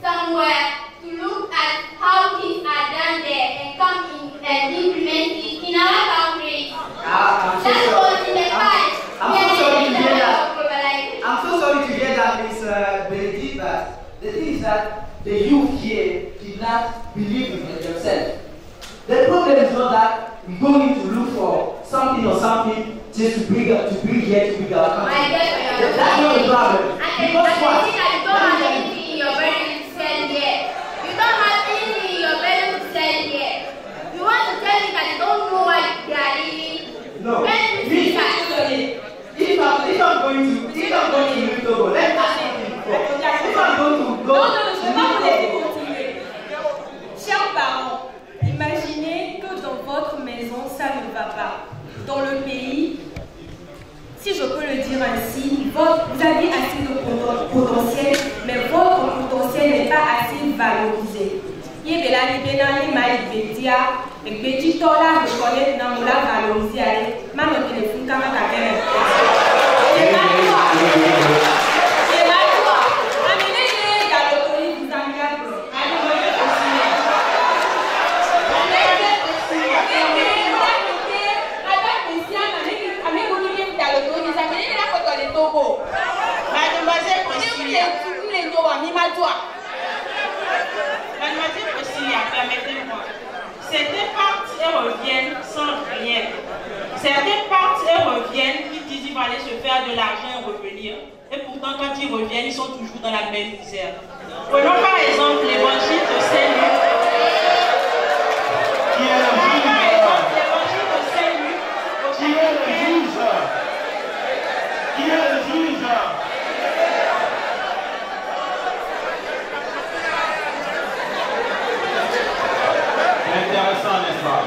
somewhere to look at how things are done there and come in and implement it in our country. That was in the past. I'm so sorry to hear that, Miss Benedict, but the thing is that the youth here did not believe in themselves. The problem is not that we're going to look for something or something just to bring here to bring our country. That's not the problem. Because what? You don't have anything in your brain to sell here. You don't have anything in your brain to sell here. You want to tell me that you don't know what they are living? No. If I'm going to leave Togo, let's ask something plus valorisé. Il est là, il est là, il m'a dit, et petit temps là, je connais, non, on l'a valorisé, allez, maman, téléphone, comment t'as fait? C'est pas toi. C'est pas toi. Amenez-les dans le colis, vous en gardez. Allez, moi, je te signe. Mademoiselle Priscilla, permettez-moi. Certains partent et reviennent sans rien. Certains partent et reviennent, ils disent qu'ils vont aller se faire de l'argent et revenir. Et pourtant, quand ils reviennent, ils sont toujours dans la même misère. Prenons par exemple l'évangile de Saint-Luc. Qui est le juge? L'évangile de Saint-Luc. Qui est le juge? Qui est le juge? Intéressant, n'est-ce pas?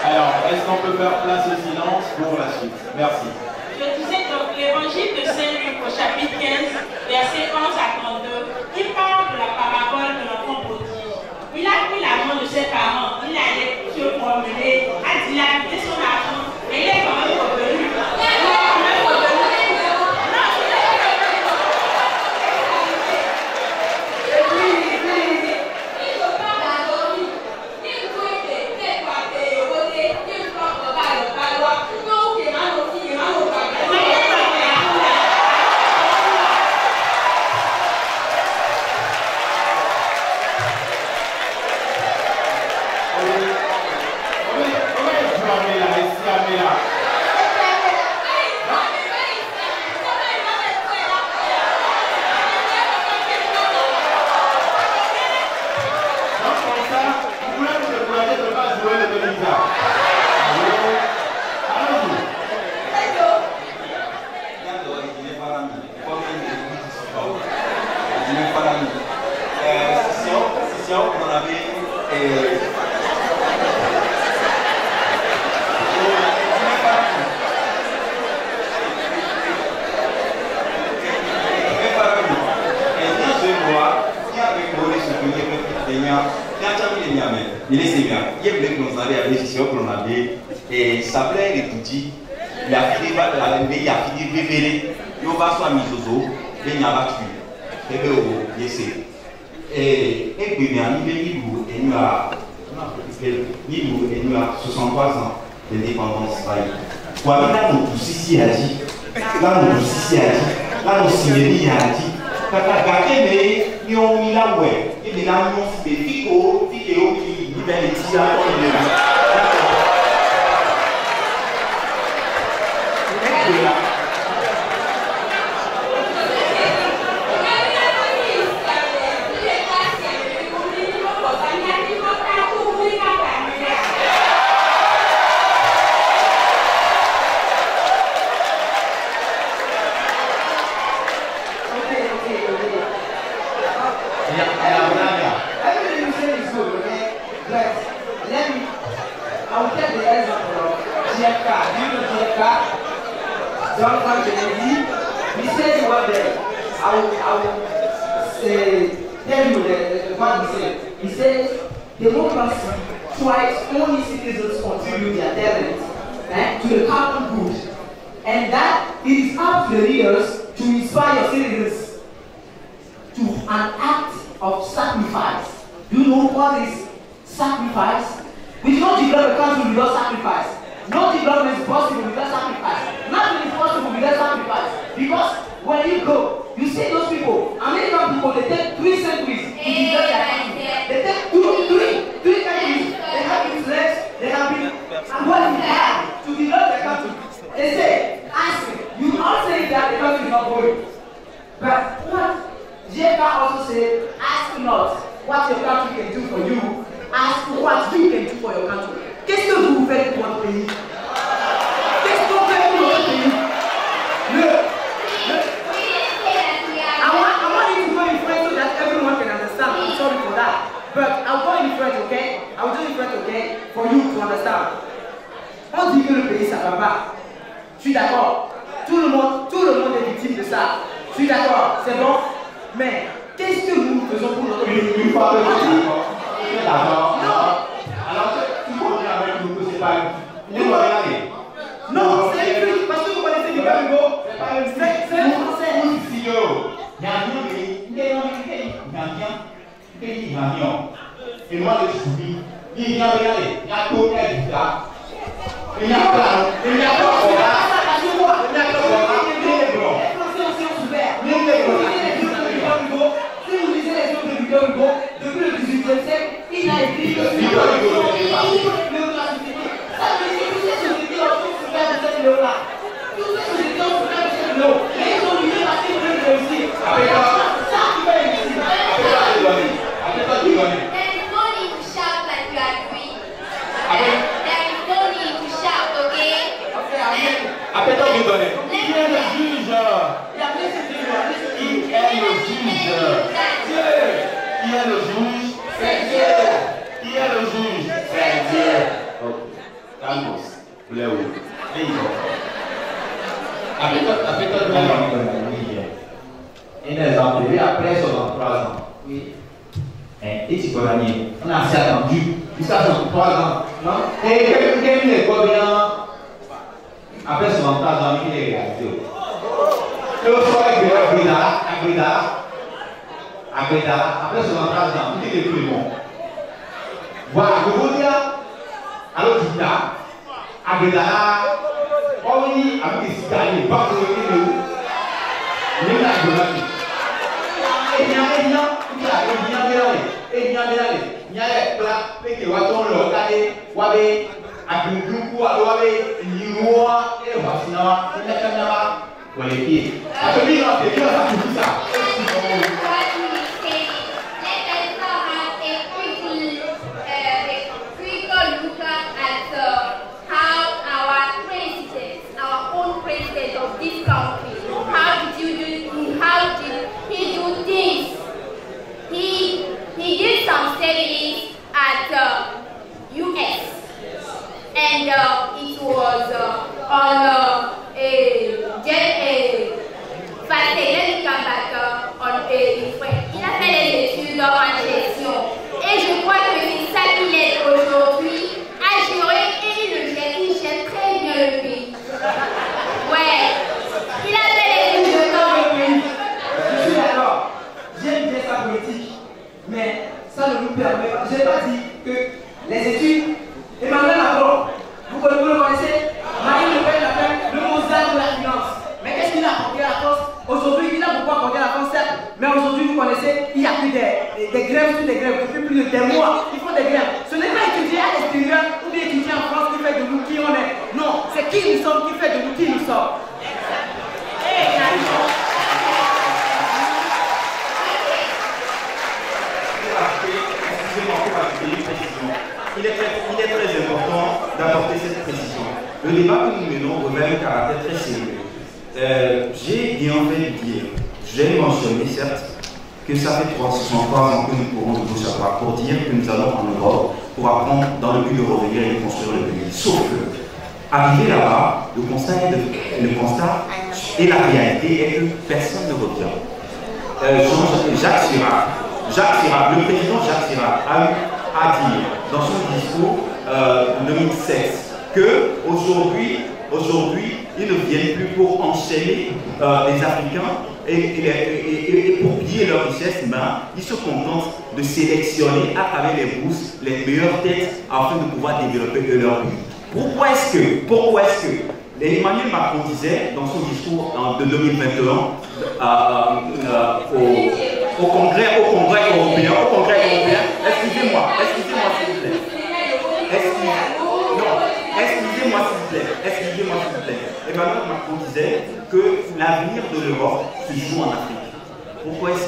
Alors, est-ce qu'on peut faire place au silence pour la suite? Merci. Je disais donc l'évangile de Saint-Luc au chapitre 15, versets 11 à 32, il parle de la parabole de l'enfant prodige. Il a pris l'argent de ses parents, il allait se promener, a dilapidé son argent, mais il est quand même revenu. Et ça plaît les petits, il a fini de révéler, il va soit mis au zoo, et il n'y a pas tué. Et bien, il essaie. Et puis, il y a 63 ans d'indépendance. Là, nous ici a dit, là, nous signé a dit, quand on a gardé, mais ils ont mis la ouais, et là, nous ont fait des vidéos, qui libèrent les petits à Tout le monde est victime de ça. Je suis d'accord, c'est bon. Mais Qu'est-ce que nous faisons pour notre pays? Une fois que tu es d'accord. Alors tu connais avec nous que c'est pas une réalité. Non, c'est un truc, parce que vous connaissez Victor Hugo, c'est un français. Il y a un et moi je suis il y a regardé, il y a tout là. Il y a pas, il y a pas si vous lisez les œuvres de Victor Hugo, depuis le 18e siècle, il a écrit que Victor Hugo ça veut dire que toutes les sociétés ont souffert de cette léo-là. Toutes les sociétés ont souffert de cette léo. Et ils ont livré parce qu'ils veulent réussir. Ça qui va réussir. There is no need to shout like you are doing. There is no need to shout, okay? Appelle-toi qui donne. Qui est le juge? Qui est le juge? Qui est le juge? C'est Dieu. Qui est le juge? C'est Dieu. Calmos. Vous l'avez où? Appelle-toi qui donne. Un exemple, après 63 ans. Oui. Et tu peux gagner. On a assez attendu jusqu'à 63 ans. Non? Et quel est combien? Après 63 ans, il est réalisé. Le soir, il est après 63 ans, il est plus bon. Voilà, je vous dis, alors tu dis, Abedala, on dit, avec des citoyens, pas que vous il He did some studies at US, and it was on a il a fait des études en gestion, et je crois que c'est ça qu'il est aujourd'hui à gérer, et il gère très bien le pays. Ouais, il a fait des études de temps. Je suis d'accord, j'aime bien sa politique, mais ça ne nous permet pas. Je n'ai pas dit que les études, Emmanuel Macron, vous le connaissez, Marine Le Pen a fait le Mozart de la finance. Mais qu'est-ce qu'il a apporté à la France? Aujourd'hui, il a beaucoup apporté à la France, certes, mais aujourd'hui, vous connaissez, il n'y a plus des grèves sur des grèves. Depuis plus de des mois, ils font des grèves. Ce n'est pas étudier à l'extérieur ou bien étudier en France qui fait de nous qui on est. Non, c'est qui nous sommes qui fait de nous qui nous sommes. Il est très important d'apporter cette précision. Le débat que nous menons revêt un caractère très sérieux. J'ai bien fait de dire, j'ai mentionné certes que ça fait 63 ans que nous pourrons de savoir pour dire que nous allons en Europe pour apprendre dans le but de revenir et de construire le pays. Sauf que, arrivé là-bas, le constat et la réalité est que personne ne revient. Jacques Chirac, le président Jacques Chirac a dit dans son discours en 2016 qu'aujourd'hui, ils ne viennent plus pour enchaîner les Africains et pour piller leur richesse, mais ils se contentent de sélectionner à travers les bourses les meilleures têtes afin de pouvoir développer leur pays. Pourquoi est-ce que Emmanuel Macron disait dans son discours de 2021 au Congrès européen, excusez-moi s'il vous plaît. Excusez-moi s'il vous plaît. Emmanuel Macron disait que l'avenir de l'Europe se joue en Afrique. Pourquoi est-ce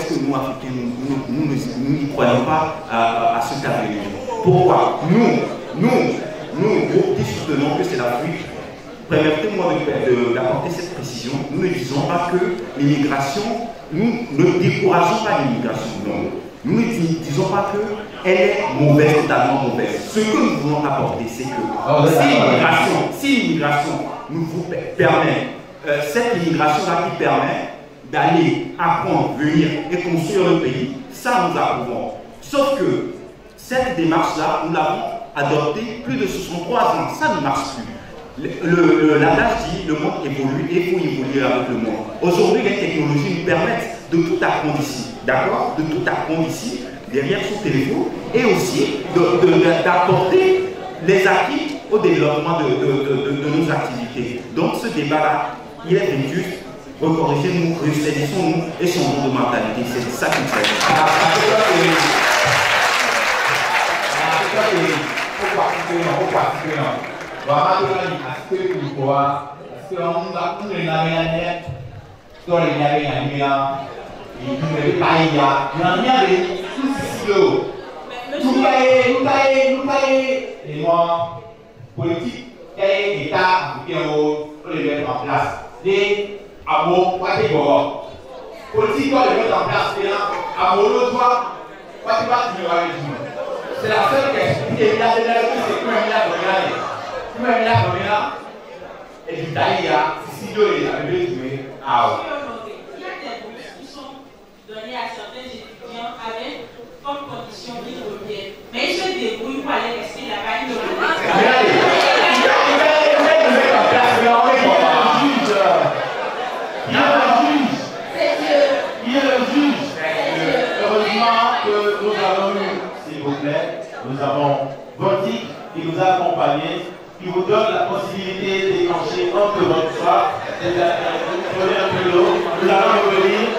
que nous, Africains, nous n'y croyons pas à cet avenir? Pourquoi nous qui soutenons que c'est l'Afrique, permettez-moi d'apporter cette précision. Nous ne disons pas que l'immigration, nous ne décourageons pas l'immigration, non. Nous ne disons pas qu'elle est mauvaise, totalement mauvaise. Ce que nous voulons apporter, c'est que si l'immigration nous permet, cette immigration-là qui permet d'aller apprendre, venir et construire le pays, ça nous approuvons. Sauf que cette démarche-là, nous l'avons adoptée plus de 63 ans, ça ne marche plus. L'adage dit le monde évolue et il faut évoluer avec le monde. Aujourd'hui, les technologies nous permettent de tout apprendre ici, d'accord? De tout apprendre ici, derrière son téléphone, et aussi d'apporter les acquis au développement de nos activités. Donc ce débat-là, il est venu recorriger-nous, ressaisissons-nous et changeons de mentalité. C'est ça qui me fait. Et moi, politique, et État, pour les mettre en place. Des amours, pas des bords. Politique, doit les mettre en place. Et là, amoureux, toi, pas de pas c'est la seule question qui est là, c'est que même là, comme même là, et du taïa, si Dieu est là, le jouer, ah il y a des bourses qui sont données à certains étudiants avec comme condition qu'ils reviennent. Mais ils se débrouillent pour aller rester là-bas. Il y a le juge. Heureusement que nous avons eu, s'il vous plaît, nous avons Votique qui nous a accompagnés, qui vous donne la possibilité de déclencher un peu votre soir. Prenez un peu d'eau, nous allons revenir.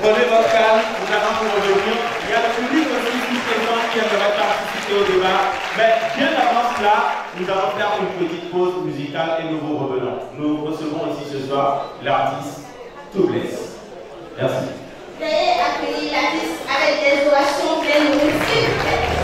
Prenez votre calme, nous allons revenir. Il y a le public aussi qui aimerait participer au débat. Mais bien avant cela, nous allons faire une petite pause musicale et nous vous revenons. Nous recevons ici ce soir l'artiste Toubless. Merci. Veuillez accueillir l'artiste avec des ovations bien nourries, s'il vous plaît.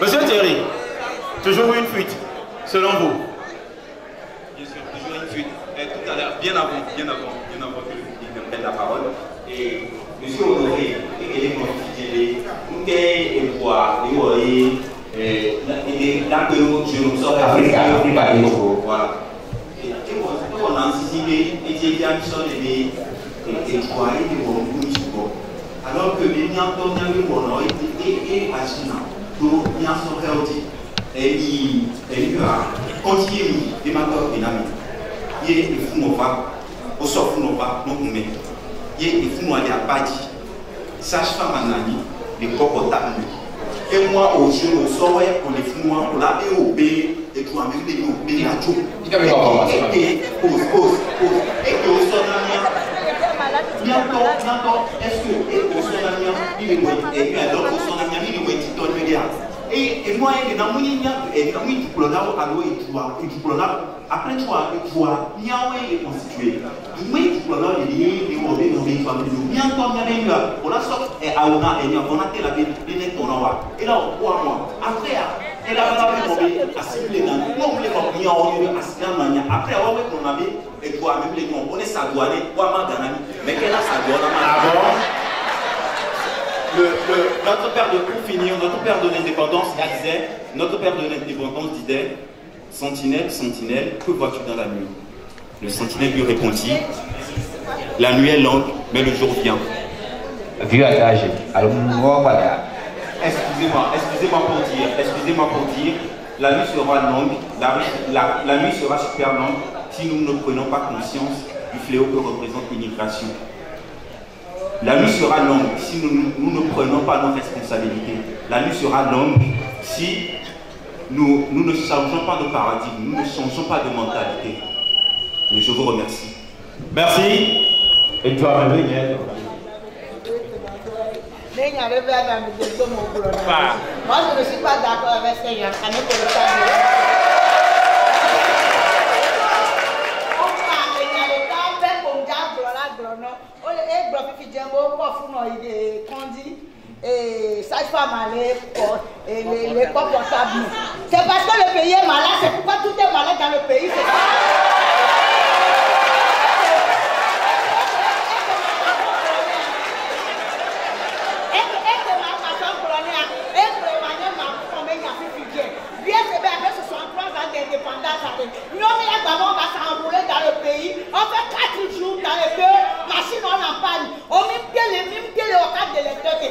Monsieur Thierry, toujours une fuite, selon vous? Bien sûr, toujours une fuite. Tout à l'heure, bien avant que je prenne la parole, et monsieur Honoré, il est constitué, nous avons voir, nous avons je nous sors Africa, voilà. Et on a anticipé, et j'ai bien mis sur les trois et les bons. Alors que les gens qui ont été bons, et assurant, donc ils sont réunis. Et ils continuent de m'attendre une amie. Il faut nous voir, au sort nous voir, nous nous mettons. Il faut nous aller à Badi. Sage-femme en ami, les cocotables. Et moi, au jeu, au sort, pour les fous, pour la BOB, et tout, avec les BOB, la tout. Et pause. Et que au sort, bientôt, est-ce que son ami, il est alors son ami, il est et moi, il est dans mon ligne, et dans mon diplôme, après toi, il y a un est constitué. Moi, diplôme, il est bientôt, on a sorti, et on a été la vie, et là, on voit moi. Après, elle a assimilé dans nous, on voulait qu'on y ait après, on avait, et toi, même les noms, on est sadouané, mais quelle a sadouané? Notre père de pour finir, notre père de l'indépendance disait, Sentinelle, sentinelle, que vois-tu dans la nuit? Le sentinelle lui répondit, la nuit est longue, mais le jour vient. Vieux adage. Alors, excusez-moi pour dire, la nuit sera longue, la nuit sera super longue si nous ne prenons pas conscience du fléau que représente l'immigration. La nuit sera longue si nous ne prenons pas nos responsabilités. La nuit sera longue si nous ne changeons pas de paradigme, nous ne changeons pas de mentalité. Mais je vous remercie. Merci. Et toi, même moi, je ne suis pas d'accord avec ce qu'il y a. C'est parce que le pays est malade, c'est pourquoi tout est malade dans le pays. Dans le pays, on fait 4 jours dans le pays, machine on en panne, on met les au cadre de l'électeur qui est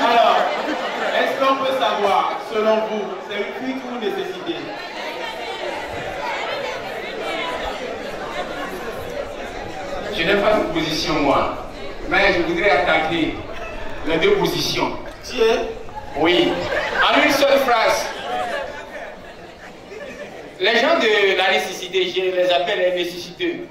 Alors, est-ce qu'on peut savoir, selon vous, c'est une fuite ou une nécessité? Je n'ai pas de position, moi, mais je voudrais attaquer les deux positions. Tu es? Oui. En une seule phrase. Les gens de la nécessité, je les appelle les nécessiteux.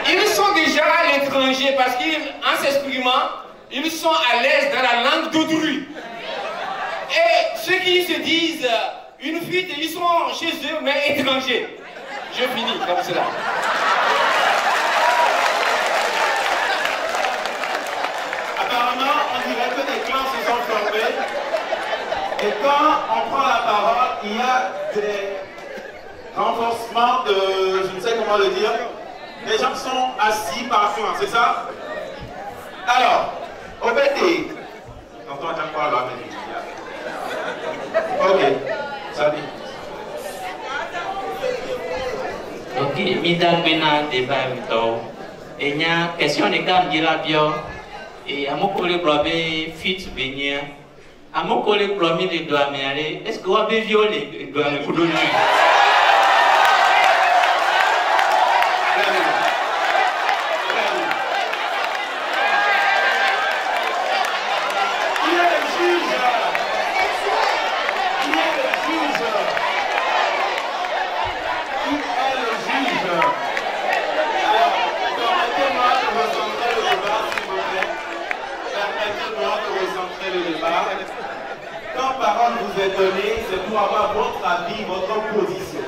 Ils sont déjà à l'étranger parce qu'en s'exprimant, ils sont à l'aise dans la langue d'autrui. Et ceux qui se disent une fuite, ils sont chez eux, mais étrangers. Je finis comme cela. Apparemment, on dirait que des clans se sont formés. Et quand on prend la parole, il y a des renforcements de, je ne sais comment le dire, les gens sont assis parfois, c'est ça? Alors, au BT, tonton attends quoi là? Ok, salut. Ok, mida bena débat mito. Et nya question de gam dilabio et amokole blabé fit benya. Amokole blami de doit meare. Est-ce que vous violer doit me couper? C'est pour avoir votre avis, votre position.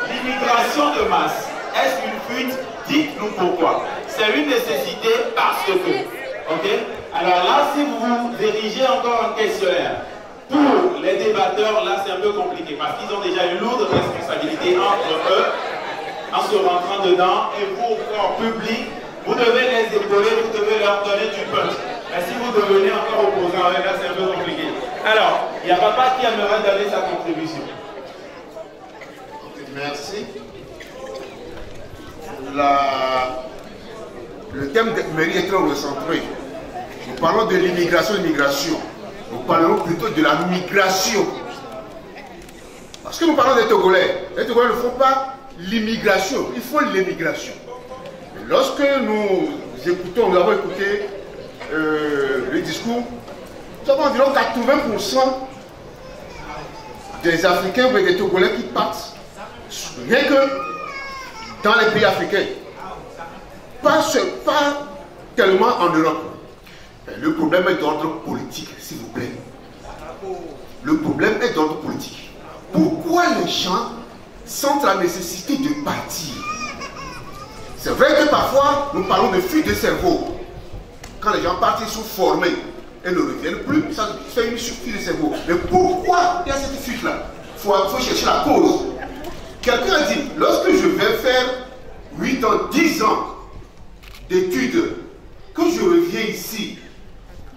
L'immigration de masse, est-ce une fuite? Dites-nous pourquoi. C'est une nécessité parce que. Ok? Alors là, si vous vous dirigez encore en questionnaire, pour les débatteurs, là c'est un peu compliqué parce qu'ils ont déjà une lourde responsabilité entre eux en se rentrant dedans et vous, en public, vous devez les épauler, vous devez leur donner du punch. Mais si vous devenez encore opposant, là c'est un peu compliqué. Alors, il y a papa qui aimerait donner sa contribution. Merci. le thème de mairie est très recentré. Nous parlons de l'immigration et l'immigration. Nous parlerons plutôt de la migration. Parce que nous parlons des Togolais. Les Togolais ne font pas l'immigration, ils font l'émigration. Lorsque nous écoutons, nous avons écouté le discours, nous avons environ 80% des Africains ou des Togolais qui partent, rien que dans les pays africains. Pas tellement en Europe. Le problème est d'ordre politique, s'il vous plaît. Le problème est d'ordre politique. Pourquoi les gens sentent la nécessité de partir? C'est vrai que parfois, nous parlons de fuite de cerveau. Quand les gens partent, ils sont formés et ne reviennent plus, ça fait une fuite de cerveau. Mais pourquoi il y a cette fuite-là? Il faut chercher la cause. Quelqu'un a dit, lorsque je vais faire 8 ans, 10 ans d'études, que je reviens ici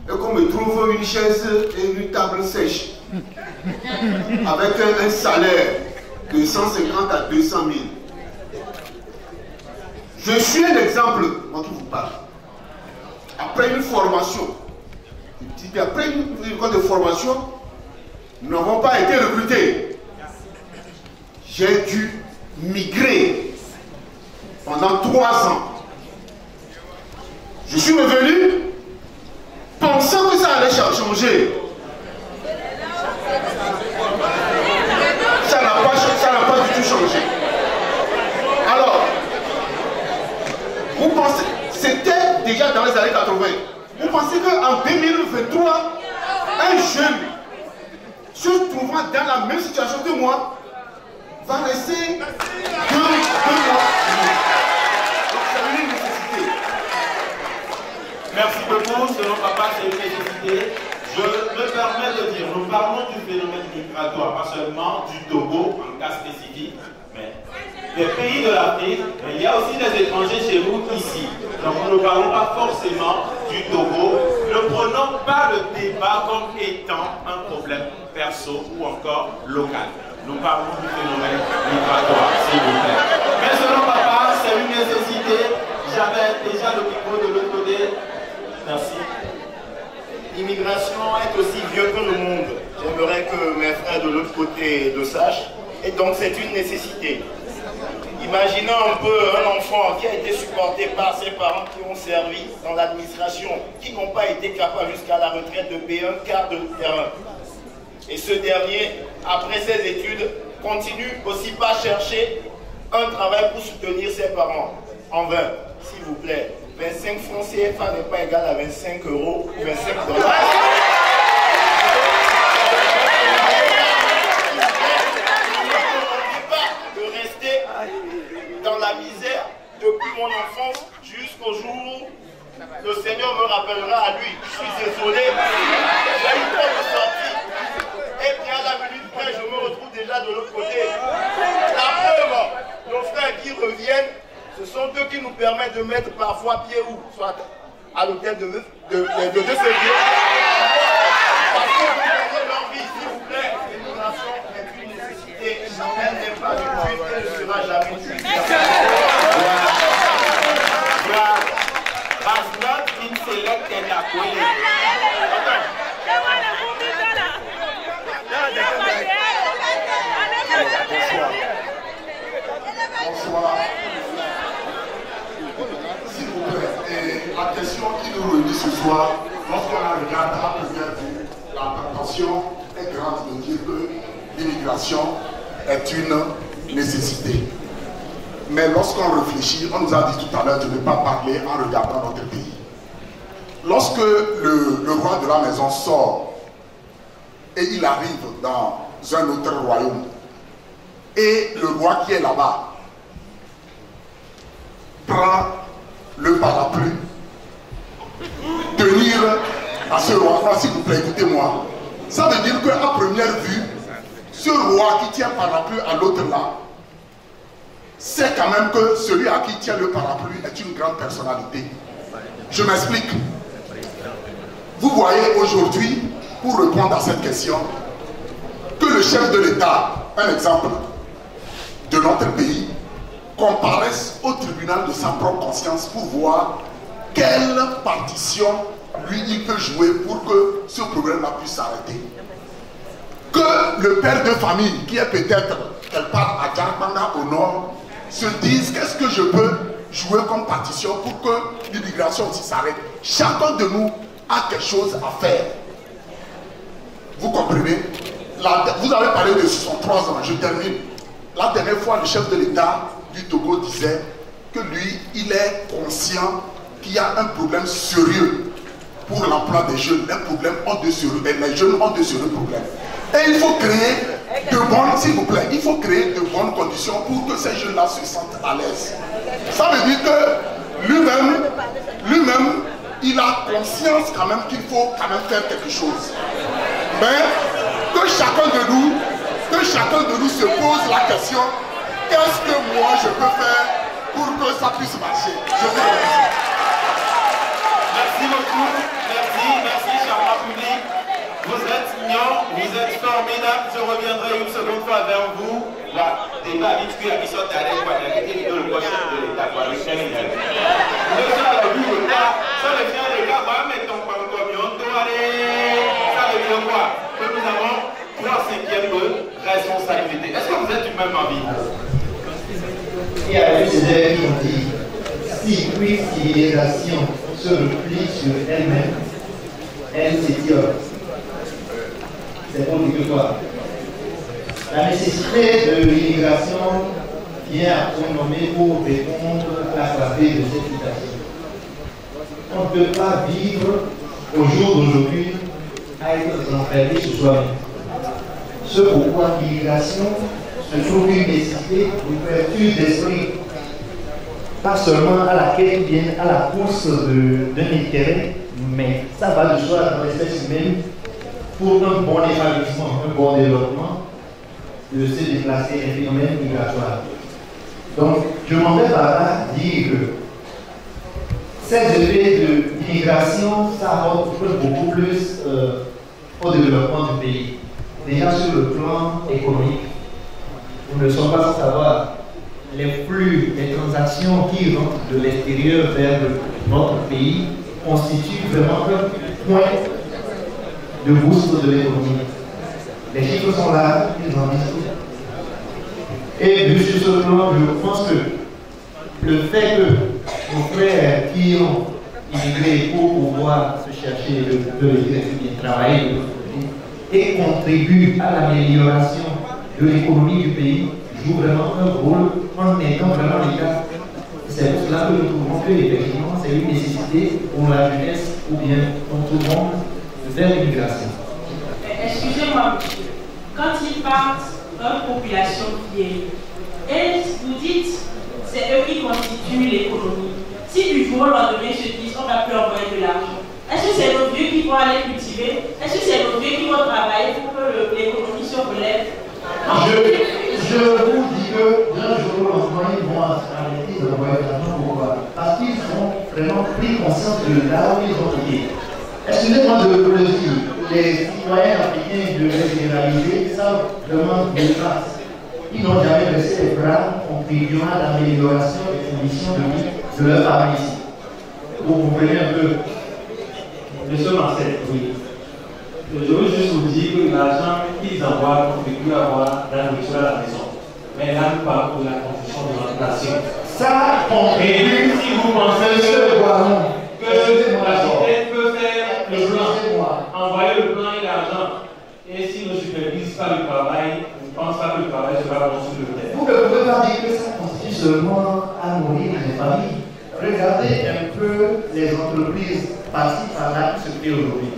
et qu'on me trouve une chaise et une table sèche avec un salaire de 150 à 200 000. Je suis un exemple, moi qui vous parle. Après une formation, après une école de formation, nous n'avons pas été recrutés. J'ai dû migrer pendant 3 ans. Je suis revenu pensant que ça allait changer. Ça n'a pas du tout changé. Alors, vous pensez, c'était déjà dans les années 80. Vous pensez qu'en 2023, un jeune se trouvant dans la même situation que moi va rester 2 mois. C'est une nécessité. Merci beaucoup. Selon papa, c'est une nécessité. Je me permets de dire, nous parlons du phénomène migratoire, pas seulement du Togo, en cas spécifique, mais des pays de l'Afrique, mais il y a aussi des étrangers chez nous ici. Donc nous ne parlons pas forcément du Togo. Ne prenons pas le débat comme étant un problème perso ou encore local. Nous parlons du phénomène migratoire, s'il vous plaît. Mais selon papa, c'est une nécessité. J'avais déjà le micro de l'autre côté. Merci. L'immigration est aussi vieux que le monde. J'aimerais que mes frères de l'autre côté le sachent. Et donc c'est une nécessité. Imaginons un peu un enfant qui a été supporté par ses parents qui ont servi dans l'administration, qui n'ont pas été capables jusqu'à la retraite de payer un quart de terrain. Et ce dernier, après ses études, continue aussi pas chercher un travail pour soutenir ses parents. En vain, s'il vous plaît. 25 francs CFA n'est pas égal à 25 euros ou 25 $. De rester dans la misère depuis mon enfance jusqu'au jour où le Seigneur me rappellera à lui. Je suis désolé, j'ai eu peur de sortir. Et puis à la minute près, je me retrouve déjà de l'autre côté. La preuve, nos frères qui reviennent, ce sont eux qui nous permettent de mettre parfois pied où, soit à l'hôtel de février. Parce que vous gagnez leur vie, s'il vous plaît. L'immigration est une nécessité. Elle n'est pas gratuite, elle ne sera jamais gratuite. Bonsoir. S'il vous plaît, et la question qui nous réunit ce soir, lorsqu'on a regardé à première vue, la tentation est grande de dire que l'immigration est une nécessité. Mais lorsqu'on réfléchit, on nous a dit tout à l'heure de ne pas parler en regardant notre pays. Lorsque le roi de la maison sort et il arrive dans un autre royaume, et le roi qui est là-bas prend le parapluie, tenir à ce roi, s'il vous plaît, écoutez-moi. Ça veut dire qu'à première vue, ce roi qui tient parapluie à l'autre là, sait quand même que celui à qui tient le parapluie est une grande personnalité. Je m'explique. Vous voyez aujourd'hui, pour répondre à cette question, que le chef de l'État, un exemple, de notre pays, comparaisse au tribunal de sa propre conscience pour voir quelle partition lui il peut jouer pour que ce problème-là puisse s'arrêter. Que le père de famille, qui est peut-être quelque part à Djarbanga au nord, se dise qu'est-ce que je peux jouer comme partition pour que l'immigration aussi s'arrête. Chacun de nous a quelque chose à faire. Vous comprenez? Vous avez parlé de 63 ans, je termine. La dernière fois, le chef de l'État du Togo disait que lui, il est conscient qu'il y a un problème sérieux pour l'emploi des jeunes. Un problème en de sérieux, les jeunes ont de sérieux problèmes. Et il faut créer de bonnes, s'il vous plaît, il faut créer de bonnes conditions pour que ces jeunes-là se sentent à l'aise. Ça veut dire que lui-même, il a conscience quand même qu'il faut quand même faire quelque chose. Mais que chacun de nous se pose la question, qu'est-ce que moi je peux faire pour que ça puisse marcher? Je vous remercie. Merci beaucoup, merci charmant public. Vous êtes mignons, vous êtes formidables. Je reviendrai une seconde fois vers vous. La débat vite que la mission d'arrêt pour la vérité de le chef de l'État. Le chef de l'État. Le chef de l'État, ça veut dire les gars, moi, mettons pas le camion, ça veut dire quoi? Que nous avons 3/5 de responsabilité. Est-ce que vous êtes du même avis? Il y a eu ces élèves qui ont dit, si une civilisation se replie sur elle-même, elle s'étiole. C'est pour dire quoi? La nécessité de l'immigration vient à son nommer pour répondre à la clarté de cette situation. On ne peut pas vivre au jour d'aujourd'hui à être enfermé sur soi-même. Ce pourquoi l'immigration se trouve une nécessité d'ouverture d'esprit, pas seulement à laquelle viennent à la course d'un intérêt, mais ça va de soi dans l'espèce humaine pour un bon épanouissement, un bon développement de se déplacer un phénomène migratoire. Donc, je m'en vais par là dire que ces effets de l'immigration, ça apporte beaucoup plus au développement du pays. Déjà sur le plan économique, nous ne sommes pas sans savoir les flux, les transactions qui rentrent de l'extérieur vers notre pays constituent vraiment un point de boost de l'économie. Les chiffres sont là, ils en disent tout. Et vu sur ce plan, je pense que le fait que nos frères qui ont immigré pour pouvoir se chercher de bien travailler de notre côté et contribuent à l'amélioration de l'économie du pays joue vraiment un rôle en aidant vraiment l'État. C'est pour cela que nous trouvons que effectivement c'est une nécessité pour la jeunesse ou bien pour tout le monde vers l'immigration. Excusez-moi, quand ils partent d'une population vieille, et vous dites c'est eux qui constituent l'économie. Si du jour au lendemain se disent on va plus envoyer de l'argent, est-ce que c'est nos vieux qui vont aller cultiver? Est-ce que c'est nos vieux qui vont travailler pour que l'économie se relève? Je vous dis que d'un jour au lendemain, ils vont arrêter d'envoyer de l'argent. Pourquoi? Parce qu'ils ont vraiment pris conscience de là où ils ont été. Excusez-moi de vous le dire, les citoyens africains de les généraliser savent vraiment de grâce. Ils n'ont jamais baissé les bras contribuant à l'amélioration des conditions de vie de leur famille ici. Vous comprenez un peu? Monsieur Marcel, oui. Je veux juste vous dire que l'argent qu'ils envoient contribue à avoir la nourriture à la maison. Mais là, nous parlons pour la construction de notre nation. Ça contribue. Si vous pensez que l'architecte peut faire le plan, envoyer le plan et l'argent, et s'il ne supervise pas le travail, je ne pense pas que le travail sera bon sur le terrain. Vous ne pouvez pas dire que ça constitue seulement à nourrir les familles. Regardez un peu les entreprises parties par là qui se créent aujourd'hui.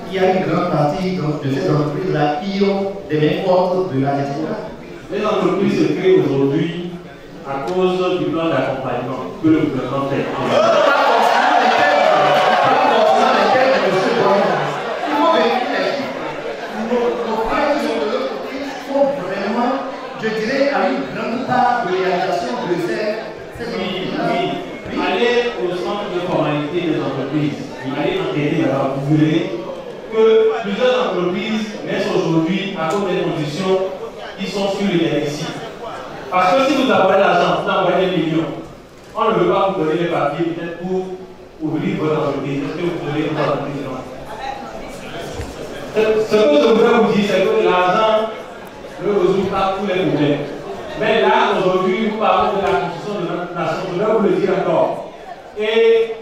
Il y a une grande partie de ces entreprises-là qui ont des mains fortes de la diaspora. Les entreprises se créent aujourd'hui à cause du plan d'accompagnement que le gouvernement fait. Je dirais à une grande part de réalisation de ces oui. Allez au centre de formalité des entreprises. Allez enquêter là-bas. Vous verrez que plusieurs entreprises naissent aujourd'hui à cause des conditions qui sont sur les ici. Parce que si vous envoyez l'argent, vous envoyez des millions. On ne veut pas vous donner les papiers peut-être pour ouvrir votre entreprise, est-ce que vous pouvez votre entreprise? Non. Ce que je voudrais vous dire, c'est que l'argent ne résout pas tous les problèmes. Mais là, aujourd'hui, nous parlons de la construction de notre nation. Je vais vous le dire encore. Et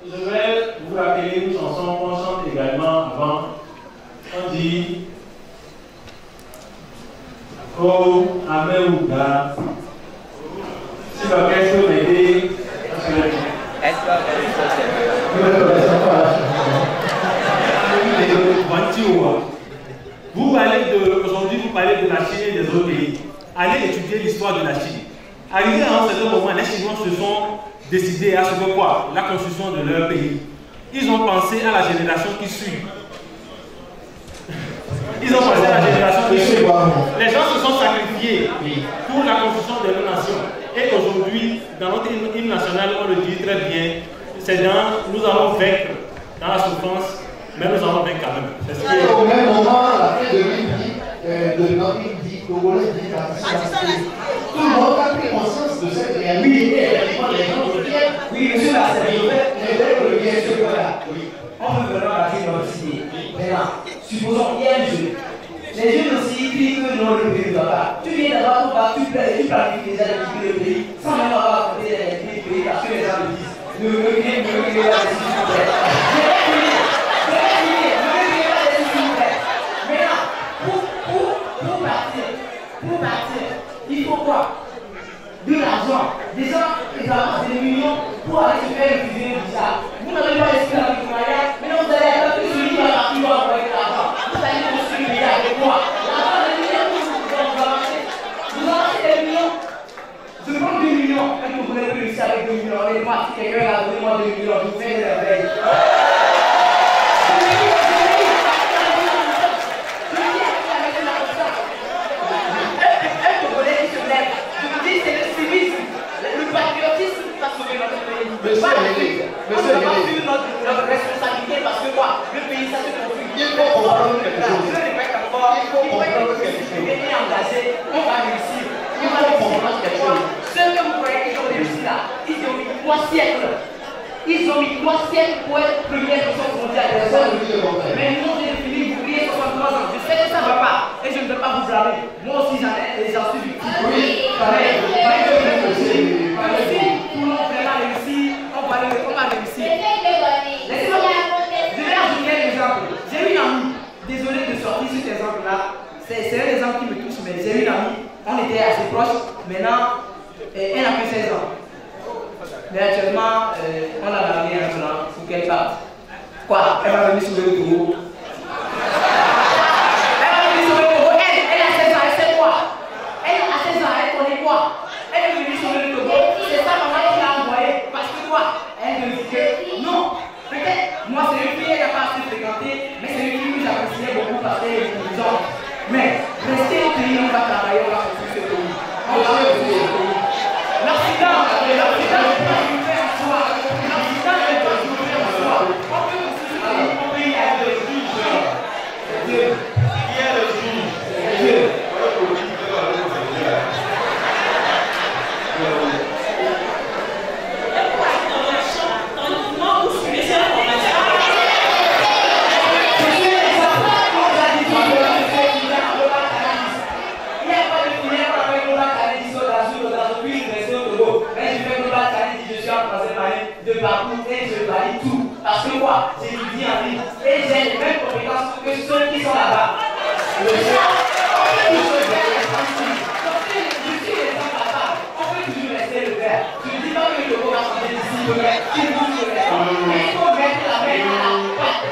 je vais vous rappeler une chanson qu'on chante également avant. On dit Oh, Améouga. Si l'orchestre peut m'aider, vous parlez aujourd'hui, vous parlez de la Chine et des autres pays. Allez étudier l'histoire de la Chine. Arrivé à un certain moment, les Chinois se sont décidés à ce que quoi? La construction de leur pays. Ils ont pensé à la génération qui suit. Ils ont pensé à la génération qui suit. Les gens se sont sacrifiés pour la construction de leur nation. Et aujourd'hui, dans notre hymne national, on le dit très bien, c'est dans nous allons vaincre dans la souffrance, mais nous allons vaincre quand même. C'est ce qui est... Au même moment, la fin de l'hymne de notre hymne dit, Congolais dit, tout le monde a pris conscience de cette réalité. Les gens se viennent. Oui, monsieur la sénatrice, le bien sûr, voilà. On peut vraiment passer dans le ciné. Maintenant, supposons qu'il y a un jeu. Les jeunes aussi crient que non, le pays ne va pas. Tu viens d'avoir ton bac, tu planifies déjà de quitter le pays, sans même avoir raconté les pays parce que les gens le disent. Ne me criez pas dessus, s'il vous plaît. Je vais finir. Ne me criez pas dessus, s'il vous plaît. Maintenant, pour partir, il faut quoi? De l'argent. Des gens, des millions pour aller se faire utiliser le visa. Vous n'avez pas l'esprit avec le mariage, maintenant vous allez être plus celui qui va partir pour envoyer de l'argent. Vous allez construire le pays avec moi. L'argent, les millions, vous avancez. Vous avancez des millions. Je prends 2 millions. Est-ce que vous voulez réussir avec 2 millions? Et moi, si quelqu'un a donné moi 2 millions, je vous fais de la veille. Monsieur, notre responsabilité parce que quoi? Le pays, ça se construit. Il faut comprendre quelque chose. Je répète encore, il faut comprendre quelque chose. On est engagé, on va réussir. Il faut comprendre quelque chose. Ceux que vous croyez qu'ils ont réussi là, ils ont mis 3 siècles. Ils ont mis 3 siècles pour être première puissance mondiale. Mais nous, on est fini, vous criez 63 ans. Je sais que ça ne va pas et je ne veux pas vous blâmer. Moi aussi, j'en suis victime. Oui, pareil. Tout le monde a réussi. On va réussir. Laissez-moi je vais ajouter un exemple. J'ai une amie, désolé de sortir cet exemple-là, c'est un exemple qui me touche, mais j'ai une amie, on était assez proches, maintenant, elle a fait 16 ans. Mais actuellement, on a ramené un plan pour qu'elle parte. Quoi? Elle va venir sur le Togo. Elle va venir sur le Togo, elle a 16 ans, elle sait quoi? Elle a 16 ans, elle connaît quoi? Elle est venue sur le Togo, c'est sa maman qui l'a envoyé, parce que quoi? Elle me dit que non, peut-être, moi c'est une fille, elle n'a pas assez fréquenté, mais c'est une fille que j'appréciais beaucoup parce qu'elle est intelligente. Mais rester au pays, on va travailler, on va construire ce pays. On va construire ce pays. L'accident est toujours fait en soi. L'accident est toujours fait en soi. On peut construire ce pays, on peut y aller le juge. Dieu. Qui est le juge? Dieu. De partout et je valide tout. Parce que moi, j'étudie en ligne et j'ai les mêmes compétences que ceux qui sont là-bas. Je suis les gens capables. On peut toujours rester le faire. Je ne dis pas que le Togo va changer d'ici demain. Si vous le faites, mais il faut mettre la main à la patte.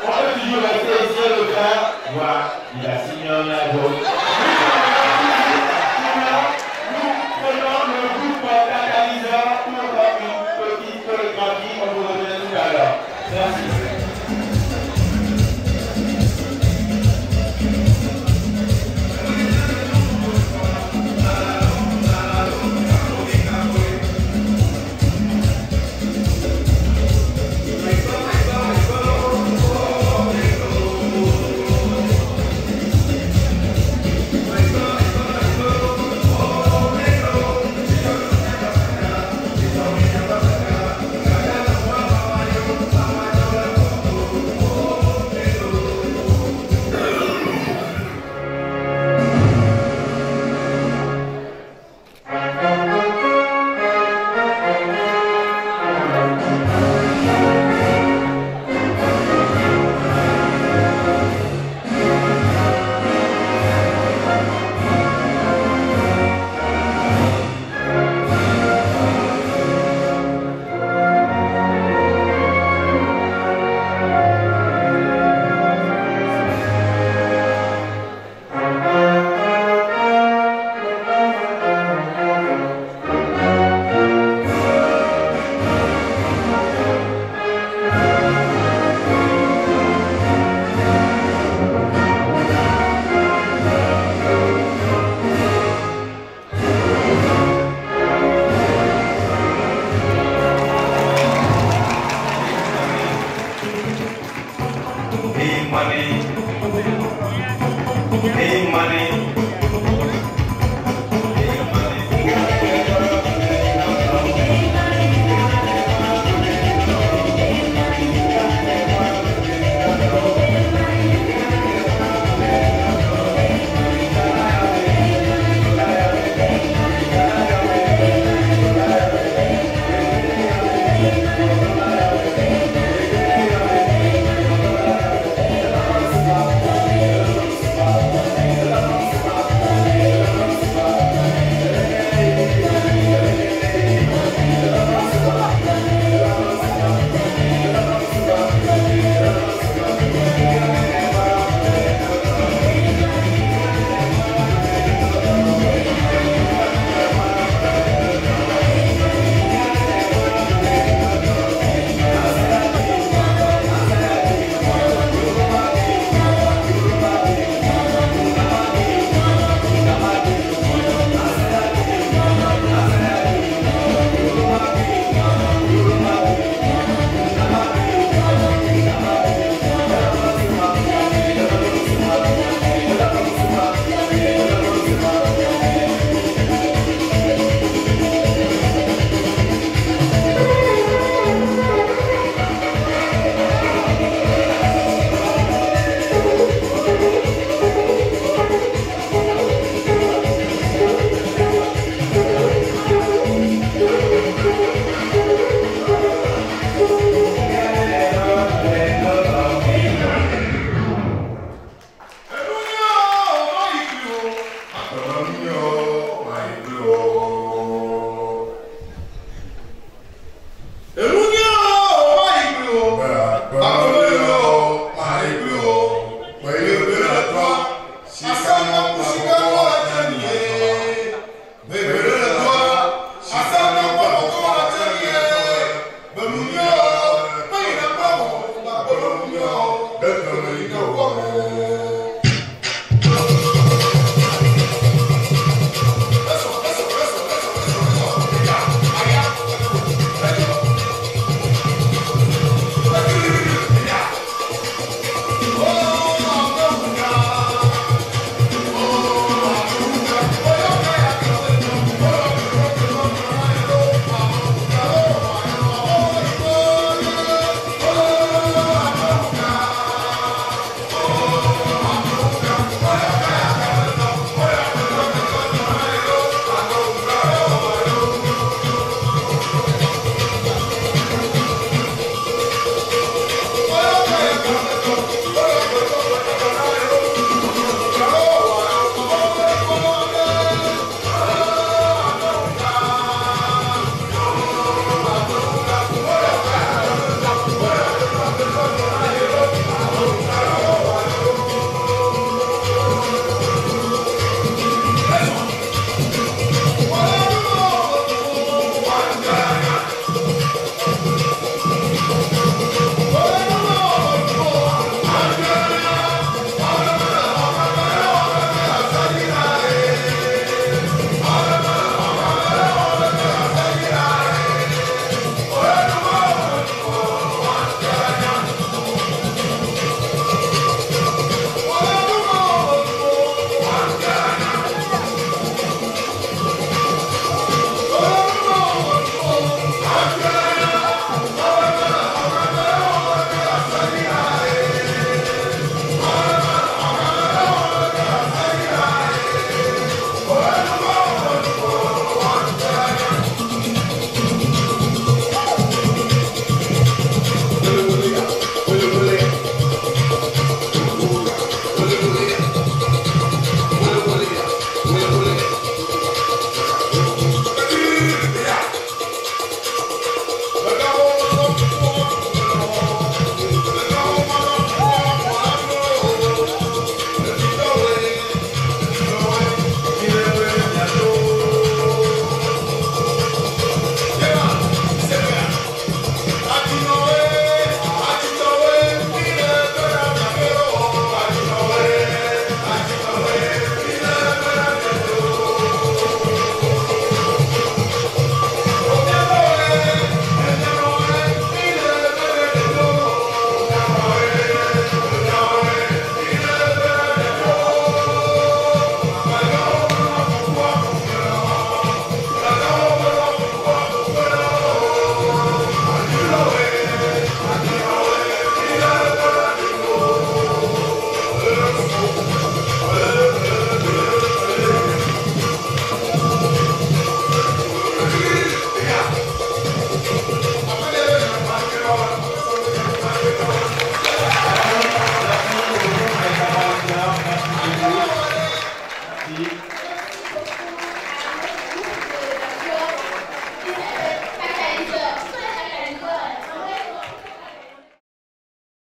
On peut toujours rester ici le faire. Voilà, il a signé un avion. Merci.